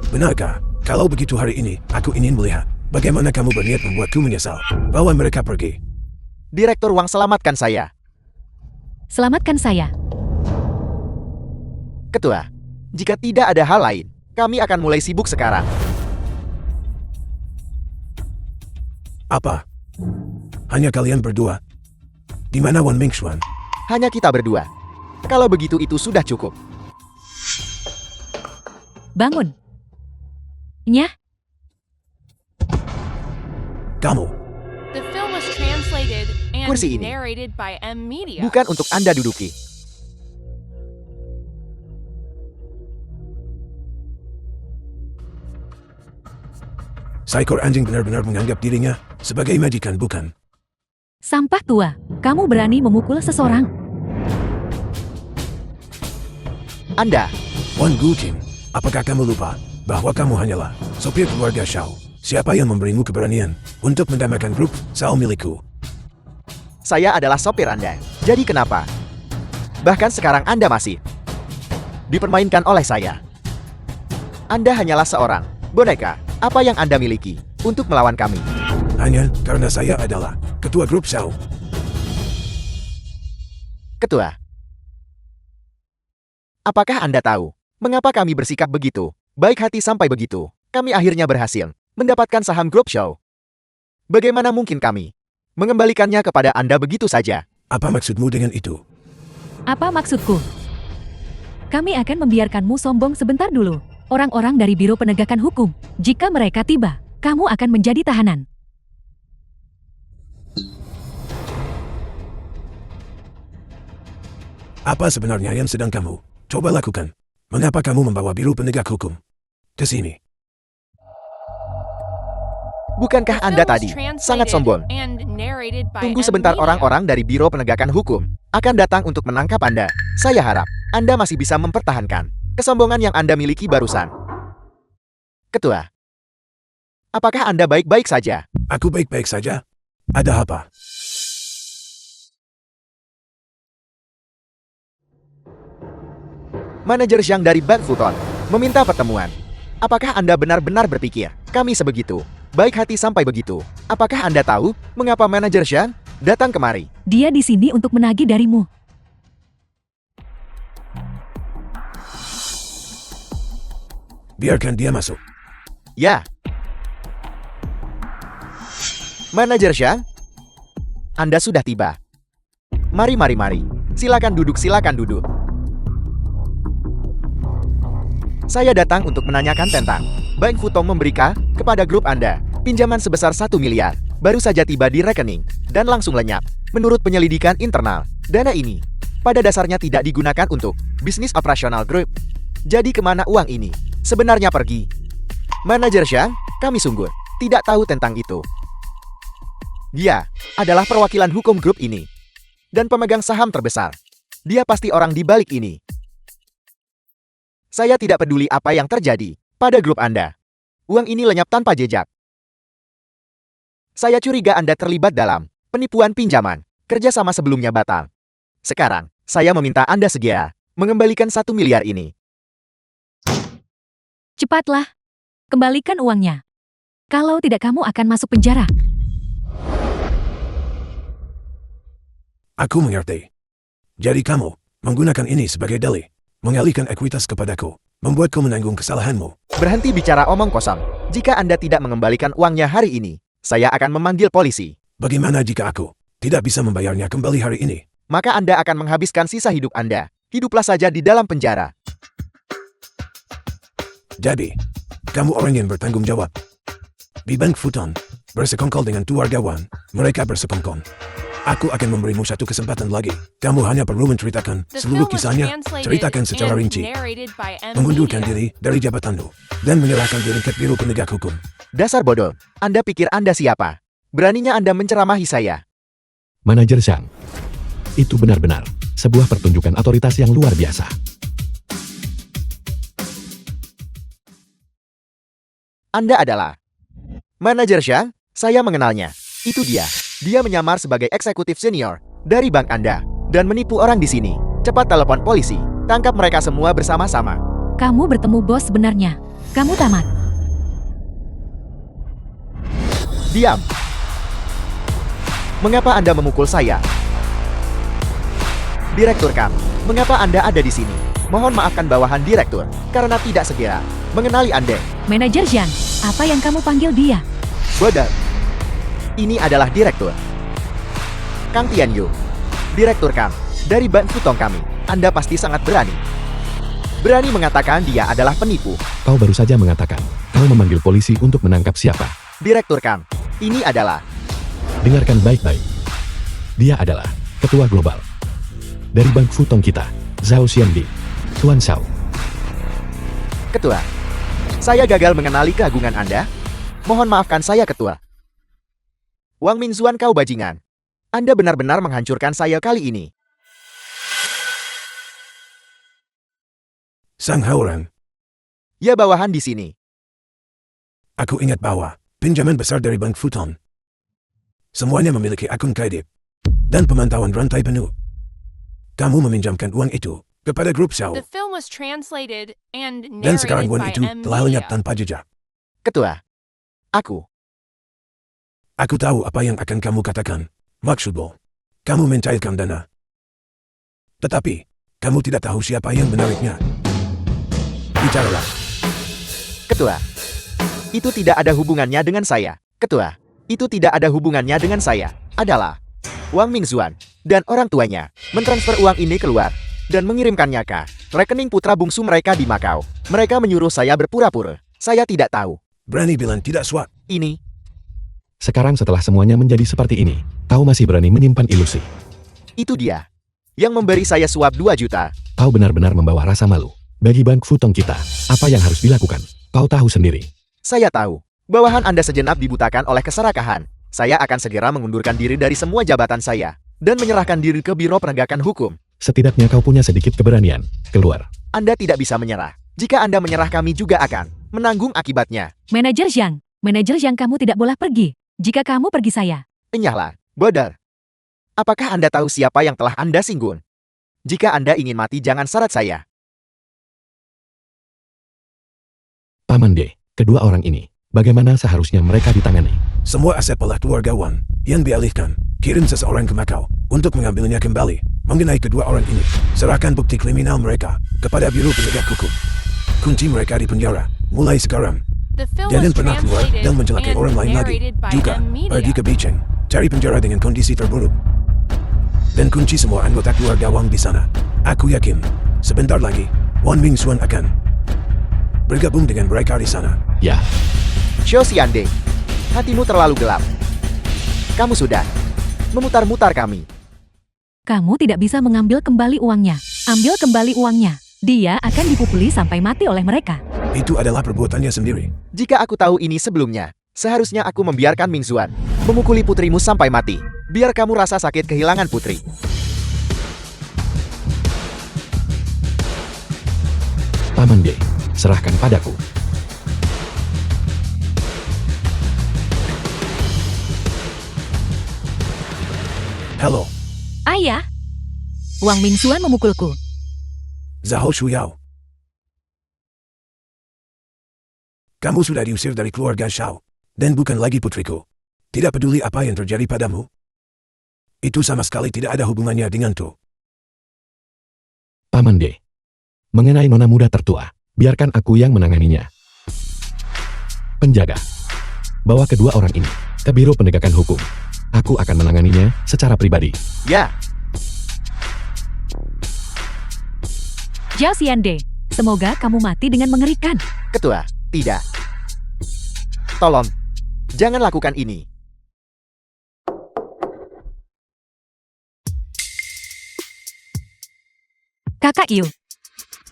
Benarkah? Kalau begitu hari ini, aku ingin melihat bagaimana kamu berniat membuatku menyesal. Bawa mereka pergi. Direktur Wang, selamatkan saya. Selamatkan saya. Ketua, jika tidak ada hal lain, kami akan mulai sibuk sekarang. Apa? Hanya kalian berdua? Di mana Wan Mingxuan? Hanya kita berdua. Kalau begitu itu sudah cukup. Bangun. Nyah, Kamu, The film was translated and Kursi ini narrated by M Media. bukan untuk Anda duduki. seekor anjing benar-benar menganggap dirinya sebagai majikan, bukan? sampah tua. Kamu berani memukul seseorang. Anda, Wan Guqing, apakah kamu lupa bahwa kamu hanyalah sopir keluarga Shao? Siapa yang memberimu keberanian untuk mendamaikan grup Shao milikku? saya adalah sopir Anda. Jadi kenapa? Bahkan sekarang Anda masih dipermainkan oleh saya. Anda hanyalah seorang boneka. Apa yang Anda miliki untuk melawan kami? Hanya karena saya adalah ketua grup Shao. Ketua, apakah Anda tahu mengapa kami bersikap begitu? Baik hati sampai begitu. Kami akhirnya berhasil mendapatkan saham grup Shao. Bagaimana mungkin kami mengembalikannya kepada Anda begitu saja? Apa maksudmu dengan itu? Apa maksudku? Kami akan membiarkanmu sombong sebentar dulu. Orang-orang dari Biro Penegakan Hukum. Jika mereka tiba, kamu akan menjadi tahanan. Apa sebenarnya yang sedang kamu coba lakukan? Mengapa kamu membawa Biro Penegak Hukum ke sini? Bukankah The Anda film was tadi sangat translated sombong? and narrated by Tunggu M sebentar, Media. orang-orang dari Biro Penegakan Hukum akan datang untuk menangkap Anda. Saya harap Anda masih bisa mempertahankan kesombongan yang Anda miliki barusan. Ketua, apakah Anda baik-baik saja? Aku baik-baik saja. Ada apa? Manajer Zhang dari Bank Futon meminta pertemuan. Apakah Anda benar-benar berpikir kami sebegitu baik hati sampai begitu? Apakah Anda tahu mengapa manajer Zhang datang kemari? Dia di sini untuk menagih darimu. Biarkan dia masuk. Ya. Manajer Zhang, Anda sudah tiba. Mari. Silakan duduk, silakan duduk. Saya datang untuk menanyakan tentang Bank Futong memberikan kepada grup Anda pinjaman sebesar 1 miliar. Baru saja tiba di rekening dan langsung lenyap. Menurut penyelidikan internal, dana ini pada dasarnya tidak digunakan untuk bisnis operasional grup. Jadi kemana uang ini sebenarnya pergi? Manajer Zhang, kami sungguh tidak tahu tentang itu. Dia adalah perwakilan hukum grup ini dan pemegang saham terbesar. Dia pasti orang di balik ini. Saya tidak peduli apa yang terjadi pada grup Anda. Uang ini lenyap tanpa jejak. Saya curiga Anda terlibat dalam penipuan pinjaman. Kerjasama sebelumnya batal. Sekarang, saya meminta Anda segera mengembalikan 1 miliar ini. Cepatlah. Kembalikan uangnya. Kalau tidak kamu akan masuk penjara. Aku mengerti. Jadi kamu menggunakan ini sebagai dalih, mengalihkan ekuitas kepadaku, membuatku menanggung kesalahanmu. Berhenti bicara omong kosong. Jika Anda tidak mengembalikan uangnya hari ini, saya akan memanggil polisi. Bagaimana jika aku tidak bisa membayarnya kembali hari ini? Maka Anda akan menghabiskan sisa hidup Anda. Hiduplah saja di dalam penjara. Jadi, kamu orang yang bertanggung jawab. Di Bank Futong, bersekongkol dengan keluargawan, mereka bersekongkol. Aku akan memberimu satu kesempatan lagi. Kamu hanya perlu menceritakan The seluruh film was kisahnya, translated ceritakan secara and rinci, narrated by M. mengundurkan Media. diri dari jabatanmu, dan menyerahkan diri ke biro penegak hukum. Dasar bodoh. Anda pikir Anda siapa? Beraninya Anda menceramahi saya. Manajer Zhang. Itu benar-benar sebuah pertunjukan otoritas yang luar biasa. Anda adalah Manajer Zhang? Saya mengenalnya. Itu dia. Dia menyamar sebagai eksekutif senior dari bank Anda dan menipu orang di sini. Cepat telepon polisi. Tangkap mereka semua bersama-sama. Kamu bertemu bos sebenarnya. Kamu tamat. Diam. Mengapa Anda memukul saya? Direktur Kam, mengapa Anda ada di sini? Mohon maafkan bawahan direktur karena tidak segera mengenali Anda. Manajer Zhang, apa yang kamu panggil dia? Bodoh. Ini adalah direktur Kang Tianyu. Direktur Kam, dari Bank Futong kami. Anda pasti sangat berani. Berani mengatakan dia adalah penipu. Kau baru saja mengatakan, kau memanggil polisi untuk menangkap siapa. Direktur Kam, ini adalah Dengarkan baik-baik. Dia adalah ketua global dari Bank Futong kita, Zhao Xianbi. Tuan Zhao. ketua. Saya gagal mengenali keagungan Anda. Mohon maafkan saya, ketua. Wang Minzuan, kau bajingan. Anda benar-benar menghancurkan saya kali ini. Sang Hauran, Ya, bawahan di sini. aku ingat bahwa pinjaman besar dari Bank Futong semuanya memiliki akun kredit dan pemantauan rantai penuh. Kamu meminjamkan uang itu kepada grup Zhao, The film was translated and dan sekarang narrated uang by itu M. telah lenyap Media. tanpa jejak. Ketua. Aku tahu apa yang akan kamu katakan. Maksudmu, kamu mencairkan dana. Tetapi, kamu tidak tahu siapa yang menariknya. Bicaralah. Ketua. Itu tidak ada hubungannya dengan saya. Ketua. Itu tidak ada hubungannya dengan saya. Adalah Wang Mingzuan dan orang tuanya mentransfer uang ini keluar dan mengirimkannya ke rekening putra bungsu mereka di Makau. Mereka menyuruh saya berpura-pura. Saya tidak tahu. Berani bilang tidak swat. Ini Sekarang setelah semuanya menjadi seperti ini, kau masih berani menyimpan ilusi. itu dia yang memberi saya suap 2 juta. Kau benar-benar membawa rasa malu. Bagi Bank Futong kita, apa yang harus dilakukan? Kau tahu sendiri. Saya tahu. Bawahan Anda sejenak dibutakan oleh keserakahan. Saya akan segera mengundurkan diri dari semua jabatan saya dan menyerahkan diri ke Biro Penegakan Hukum. Setidaknya kau punya sedikit keberanian. Keluar. Anda tidak bisa menyerah. Jika Anda menyerah, kami juga akan menanggung akibatnya. Manajer Zhang, kamu tidak boleh pergi. Jika kamu pergi saya. Enyahlah, bodoh. Apakah Anda tahu siapa yang telah Anda singgung? Jika Anda ingin mati, jangan syarat saya. Paman D, kedua orang ini, bagaimana seharusnya mereka ditangani? Semua aset oleh keluargawan yang dialihkan. Kirim seseorang ke Makau untuk mengambilnya kembali. Mengenai kedua orang ini, serahkan bukti kriminal mereka kepada Biro Penegak Hukum. Kunci mereka di penjara mulai sekarang. The film Jangan was pernah keluar translated dan mencelakai and orang lain lagi. narrated by Juga, M. Media. pergi ke Beijing. Cari penjara dengan kondisi terburuk. dan kunci semua anggota keluarga Wang di sana. Aku yakin, sebentar lagi, Wang Mingxuan akan bergabung dengan mereka di sana. Ya, Xiao Xiande, hatimu terlalu gelap. Kamu sudah memutar-mutar kami. Kamu tidak bisa mengambil kembali uangnya. Ambil kembali uangnya. Dia akan dipukuli sampai mati oleh mereka. Itu adalah perbuatannya sendiri. Jika aku tahu ini sebelumnya, seharusnya aku membiarkan Mingxuan memukuli putrimu sampai mati. Biar kamu rasa sakit kehilangan putri. Paman B, serahkan padaku. Halo, Ayah, Wang Mingxuan memukulku. Zhao Shuyao. Kamu sudah diusir dari keluarga Shao, dan bukan lagi putriku. Tidak peduli apa yang terjadi padamu. Itu sama sekali tidak ada hubungannya denganku. Paman D, mengenai nona muda tertua, biarkan aku yang menanganinya. Penjaga, bawa kedua orang ini ke Biro Penegakan Hukum. Aku akan menanganinya secara pribadi. Ya, Xiao Xiande, semoga kamu mati dengan mengerikan. Ketua, tidak. Tolong, jangan lakukan ini. Kakak Yu,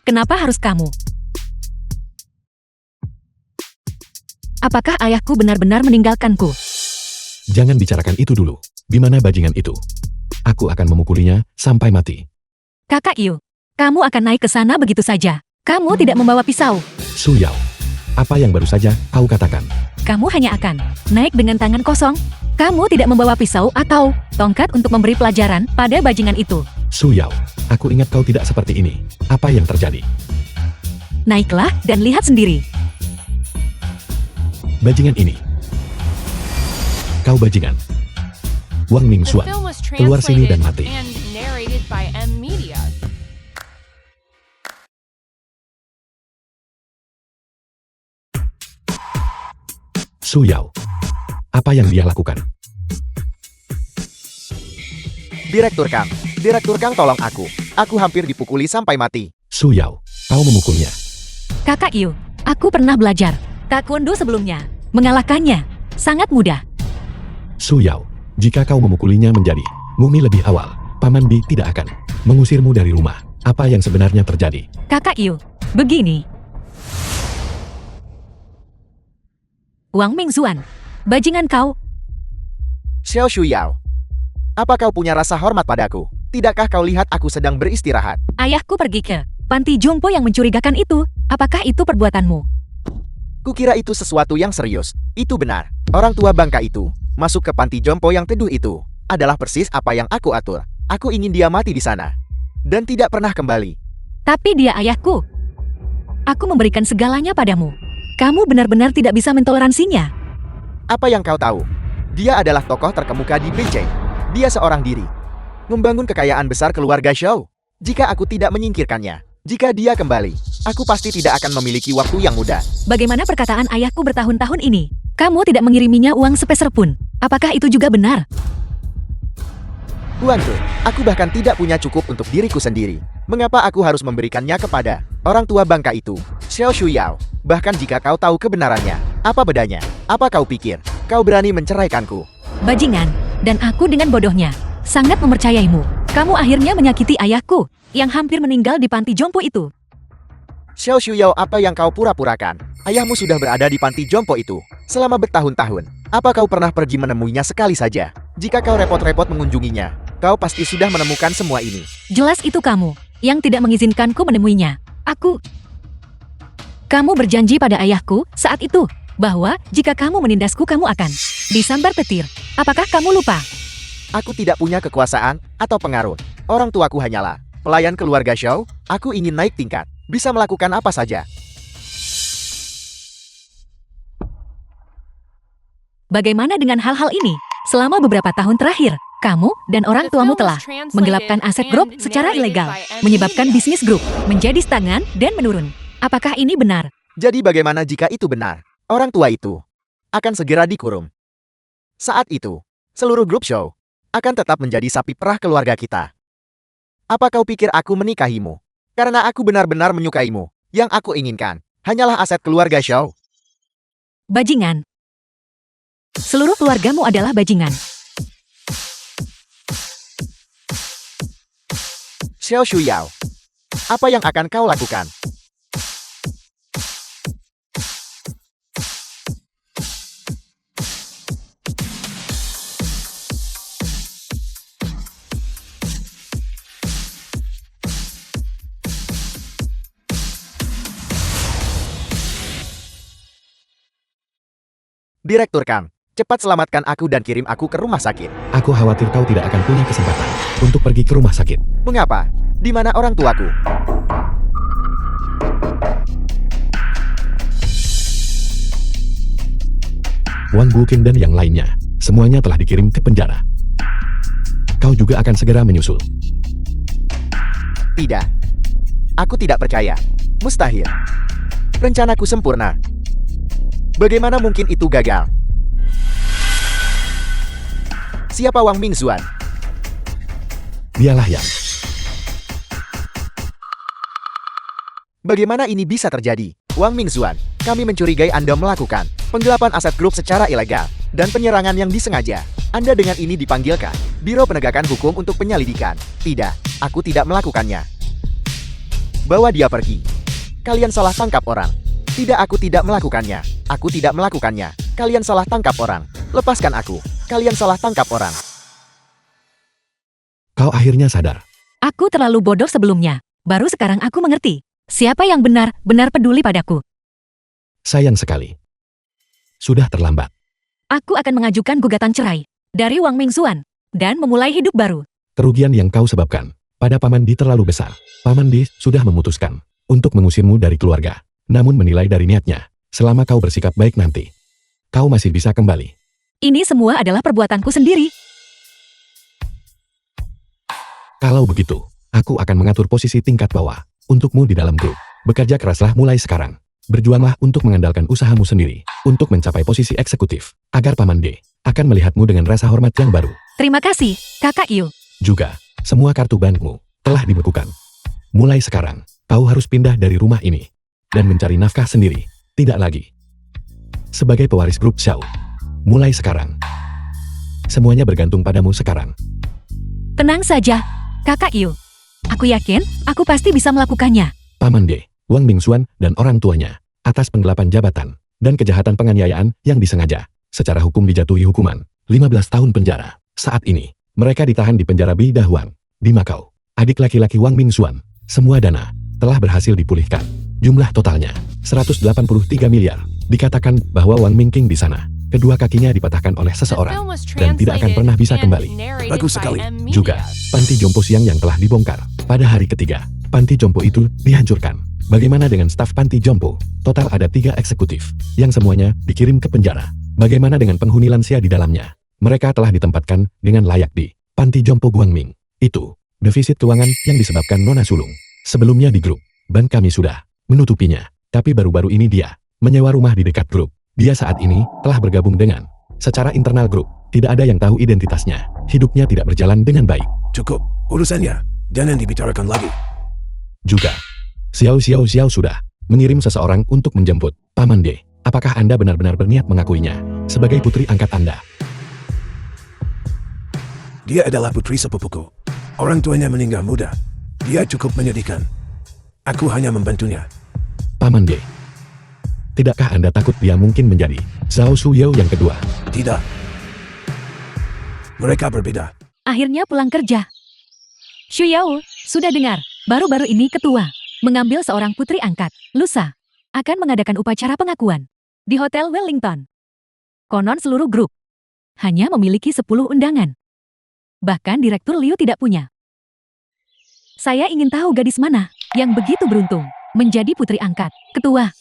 kenapa harus kamu? Apakah ayahku benar-benar meninggalkanku? Jangan bicarakan itu dulu. Di mana bajingan itu? Aku akan memukulinya sampai mati. Kakak Yu, kamu akan naik ke sana begitu saja. Kamu tidak membawa pisau. Su Yao, apa yang baru saja kau katakan? Kamu hanya akan naik dengan tangan kosong. Kamu tidak membawa pisau atau tongkat untuk memberi pelajaran pada bajingan itu. Su Yao, aku ingat kau tidak seperti ini. Apa yang terjadi? Naiklah dan lihat sendiri. Bajingan ini. Kau bajingan. Wang The Mingxuan, film was keluar sini dan translated mati. and narrated by M Media. Su Yao, apa yang dia lakukan? Direktur Kang tolong aku. Aku hampir dipukuli sampai mati. Su Yao, kau memukulnya. Kakak Yu, aku pernah belajar taekwondo sebelumnya. Mengalahkannya sangat mudah. Su Yao, jika kau memukulinya menjadi mumi lebih awal, Paman Bi tidak akan mengusirmu dari rumah. Apa yang sebenarnya terjadi? Kakak Yu, begini. Wang Mingxuan, bajingan kau. Xiao Shuyao, apa kau punya rasa hormat padaku? Tidakkah kau lihat aku sedang beristirahat? Ayahku pergi ke panti jompo yang mencurigakan itu. Apakah itu perbuatanmu? Kukira itu sesuatu yang serius. Itu benar. Orang tua bangka itu masuk ke panti jompo yang teduh itu adalah persis apa yang aku atur. Aku ingin dia mati di sana dan tidak pernah kembali. Tapi dia ayahku. Aku memberikan segalanya padamu. Kamu benar-benar tidak bisa mentoleransinya. Apa yang kau tahu? Dia adalah tokoh terkemuka di Beijing. Dia seorang diri membangun kekayaan besar keluarga Shao. Jika aku tidak menyingkirkannya, jika dia kembali, aku pasti tidak akan memiliki waktu yang mudah. Bagaimana perkataan ayahku bertahun-tahun ini? Kamu tidak mengiriminya uang sepeser pun. Apakah itu juga benar? Uangku, aku bahkan tidak punya cukup untuk diriku sendiri. Mengapa aku harus memberikannya kepada orang tua bangka itu? Xiao Shuyao, bahkan jika kau tahu kebenarannya, apa bedanya? Apa kau pikir kau berani menceraikanku? Bajingan, dan aku dengan bodohnya sangat mempercayaimu. Kamu akhirnya menyakiti ayahku yang hampir meninggal di panti jompo itu. Xiao Shuyao, apa yang kau pura-purakan? Ayahmu sudah berada di panti jompo itu selama bertahun-tahun. Apa kau pernah pergi menemuinya sekali saja? Jika kau repot-repot mengunjunginya, kau pasti sudah menemukan semua ini. Jelas itu kamu yang tidak mengizinkanku menemuinya. Kamu berjanji pada ayahku saat itu bahwa jika kamu menindasku kamu akan disambar petir. Apakah kamu lupa? Aku tidak punya kekuasaan atau pengaruh. Orang tuaku hanyalah pelayan keluarga Shao. Aku ingin naik tingkat, bisa melakukan apa saja. Bagaimana dengan hal-hal ini? Selama beberapa tahun terakhir, kamu dan orang tuamu telah menggelapkan aset grup secara ilegal, menyebabkan bisnis grup menjadi stagnan dan menurun. Apakah ini benar? Jadi bagaimana jika itu benar? Orang tua itu akan segera dikurung. Saat itu, seluruh grup Shao akan tetap menjadi sapi perah keluarga kita. Apa kau pikir aku menikahimu? Karena aku benar-benar menyukaimu. Yang aku inginkan hanyalah aset keluarga Xiao. Bajingan. Seluruh keluargamu adalah bajingan. Xiao Shuyao, apa yang akan kau lakukan? Direktur Kang, cepat selamatkan aku dan kirim aku ke rumah sakit. Aku khawatir kau tidak akan punya kesempatan untuk pergi ke rumah sakit. Mengapa? Di mana orang tuaku? Wang Bukin dan yang lainnya, semuanya telah dikirim ke penjara. Kau juga akan segera menyusul. Tidak. Aku tidak percaya. Mustahil. Rencanaku sempurna. Bagaimana mungkin itu gagal? Siapa Wang Mingxuan? Dialah yang Bagaimana ini bisa terjadi? Wang Mingxuan, kami mencurigai Anda melakukan penggelapan aset grup secara ilegal dan penyerangan yang disengaja. Anda dengan ini dipanggilkan Biro Penegakan Hukum untuk penyelidikan. Tidak, aku tidak melakukannya. Bawa dia pergi. Kalian salah tangkap orang. Tidak, aku tidak melakukannya. Aku tidak melakukannya. Kalian salah tangkap orang. Lepaskan aku. Kalian salah tangkap orang. kau akhirnya sadar. Aku terlalu bodoh sebelumnya. Baru sekarang aku mengerti. Siapa yang benar-benar peduli padaku. Sayang sekali. Sudah terlambat. Aku akan mengajukan gugatan cerai dari Wang Mingxuan dan memulai hidup baru. Kerugian yang kau sebabkan pada Paman Di terlalu besar. Paman Di sudah memutuskan untuk mengusirmu dari keluarga. Namun menilai dari niatnya, selama kau bersikap baik nanti, kau masih bisa kembali. Ini semua adalah perbuatanku sendiri. Kalau begitu, aku akan mengatur posisi tingkat bawah untukmu di dalam grup. Bekerja keraslah mulai sekarang. Berjuanglah untuk mengandalkan usahamu sendiri untuk mencapai posisi eksekutif, agar Paman D akan melihatmu dengan rasa hormat yang baru. Terima kasih, Kakak Yu. Juga, semua kartu bankmu telah dibekukan. Mulai sekarang, kau harus pindah dari rumah ini dan mencari nafkah sendiri. Tidak lagi sebagai pewaris grup Xiao. Mulai sekarang, semuanya bergantung padamu sekarang. Tenang saja, Kakak Yu. Aku yakin, aku pasti bisa melakukannya. Paman D, Wang Mingxuan, dan orang tuanya, atas penggelapan jabatan dan kejahatan penganiayaan yang disengaja, secara hukum dijatuhi hukuman 15 tahun penjara. Saat ini, mereka ditahan di penjara Bidahuang, di Makau. Adik laki-laki Wang Mingxuan, semua dana telah berhasil dipulihkan. Jumlah totalnya 183 miliar. Dikatakan bahwa Wang Mingking di sana, kedua kakinya dipatahkan oleh seseorang dan tidak akan pernah bisa kembali. Bagus sekali. Juga, panti jompo siang yang telah dibongkar. Pada hari ketiga, panti jompo itu dihancurkan. Bagaimana dengan staf panti jompo? Total ada 3 eksekutif, yang semuanya dikirim ke penjara. Bagaimana dengan penghuni lansia di dalamnya? Mereka telah ditempatkan dengan layak di panti jompo Guangming. Itu, defisit keuangan yang disebabkan Nona Sulung. Sebelumnya di grup, bank kami sudah menutupinya. Tapi baru-baru ini dia menyewa rumah di dekat grup. Dia saat ini telah bergabung dengan secara internal grup. Tidak ada yang tahu identitasnya. Hidupnya tidak berjalan dengan baik. Cukup, urusannya. Jangan dibicarakan lagi. Juga, Xiao sudah mengirim seseorang untuk menjemput Paman D. Apakah Anda benar-benar berniat mengakuinya sebagai putri angkat Anda? Dia adalah putri sepupuku. Orang tuanya meninggal muda. Dia cukup menyedihkan. Aku hanya membantunya. Paman D, tidakkah Anda takut dia mungkin menjadi Zhao Shuyao yang kedua? Tidak. Mereka berbeda. Akhirnya pulang kerja. Shuyao, sudah dengar, baru-baru ini ketua mengambil seorang putri angkat, lusa, akan mengadakan upacara pengakuan di Hotel Wellington. Konon seluruh grup hanya memiliki 10 undangan. Bahkan Direktur Liu tidak punya. Saya ingin tahu gadis mana yang begitu beruntung menjadi putri angkat ketua.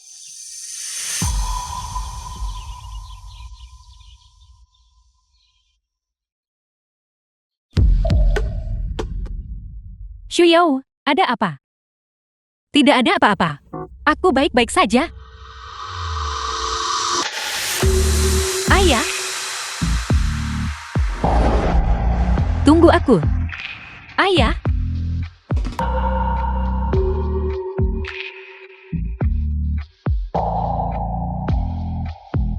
Shuyao, ada apa? Tidak ada apa-apa. Aku baik-baik saja. Ayah. Tunggu aku. Ayah.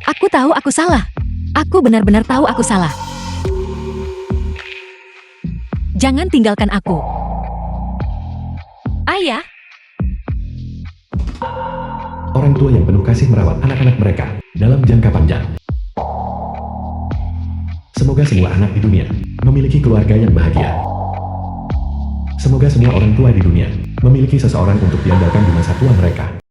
Aku tahu aku salah. Aku benar-benar tahu aku salah. Jangan tinggalkan aku. Ayah. Orang tua yang penuh kasih merawat anak-anak mereka dalam jangka panjang. Semoga semua anak di dunia memiliki keluarga yang bahagia. Semoga semua orang tua di dunia memiliki seseorang untuk diandalkan di masa tua mereka.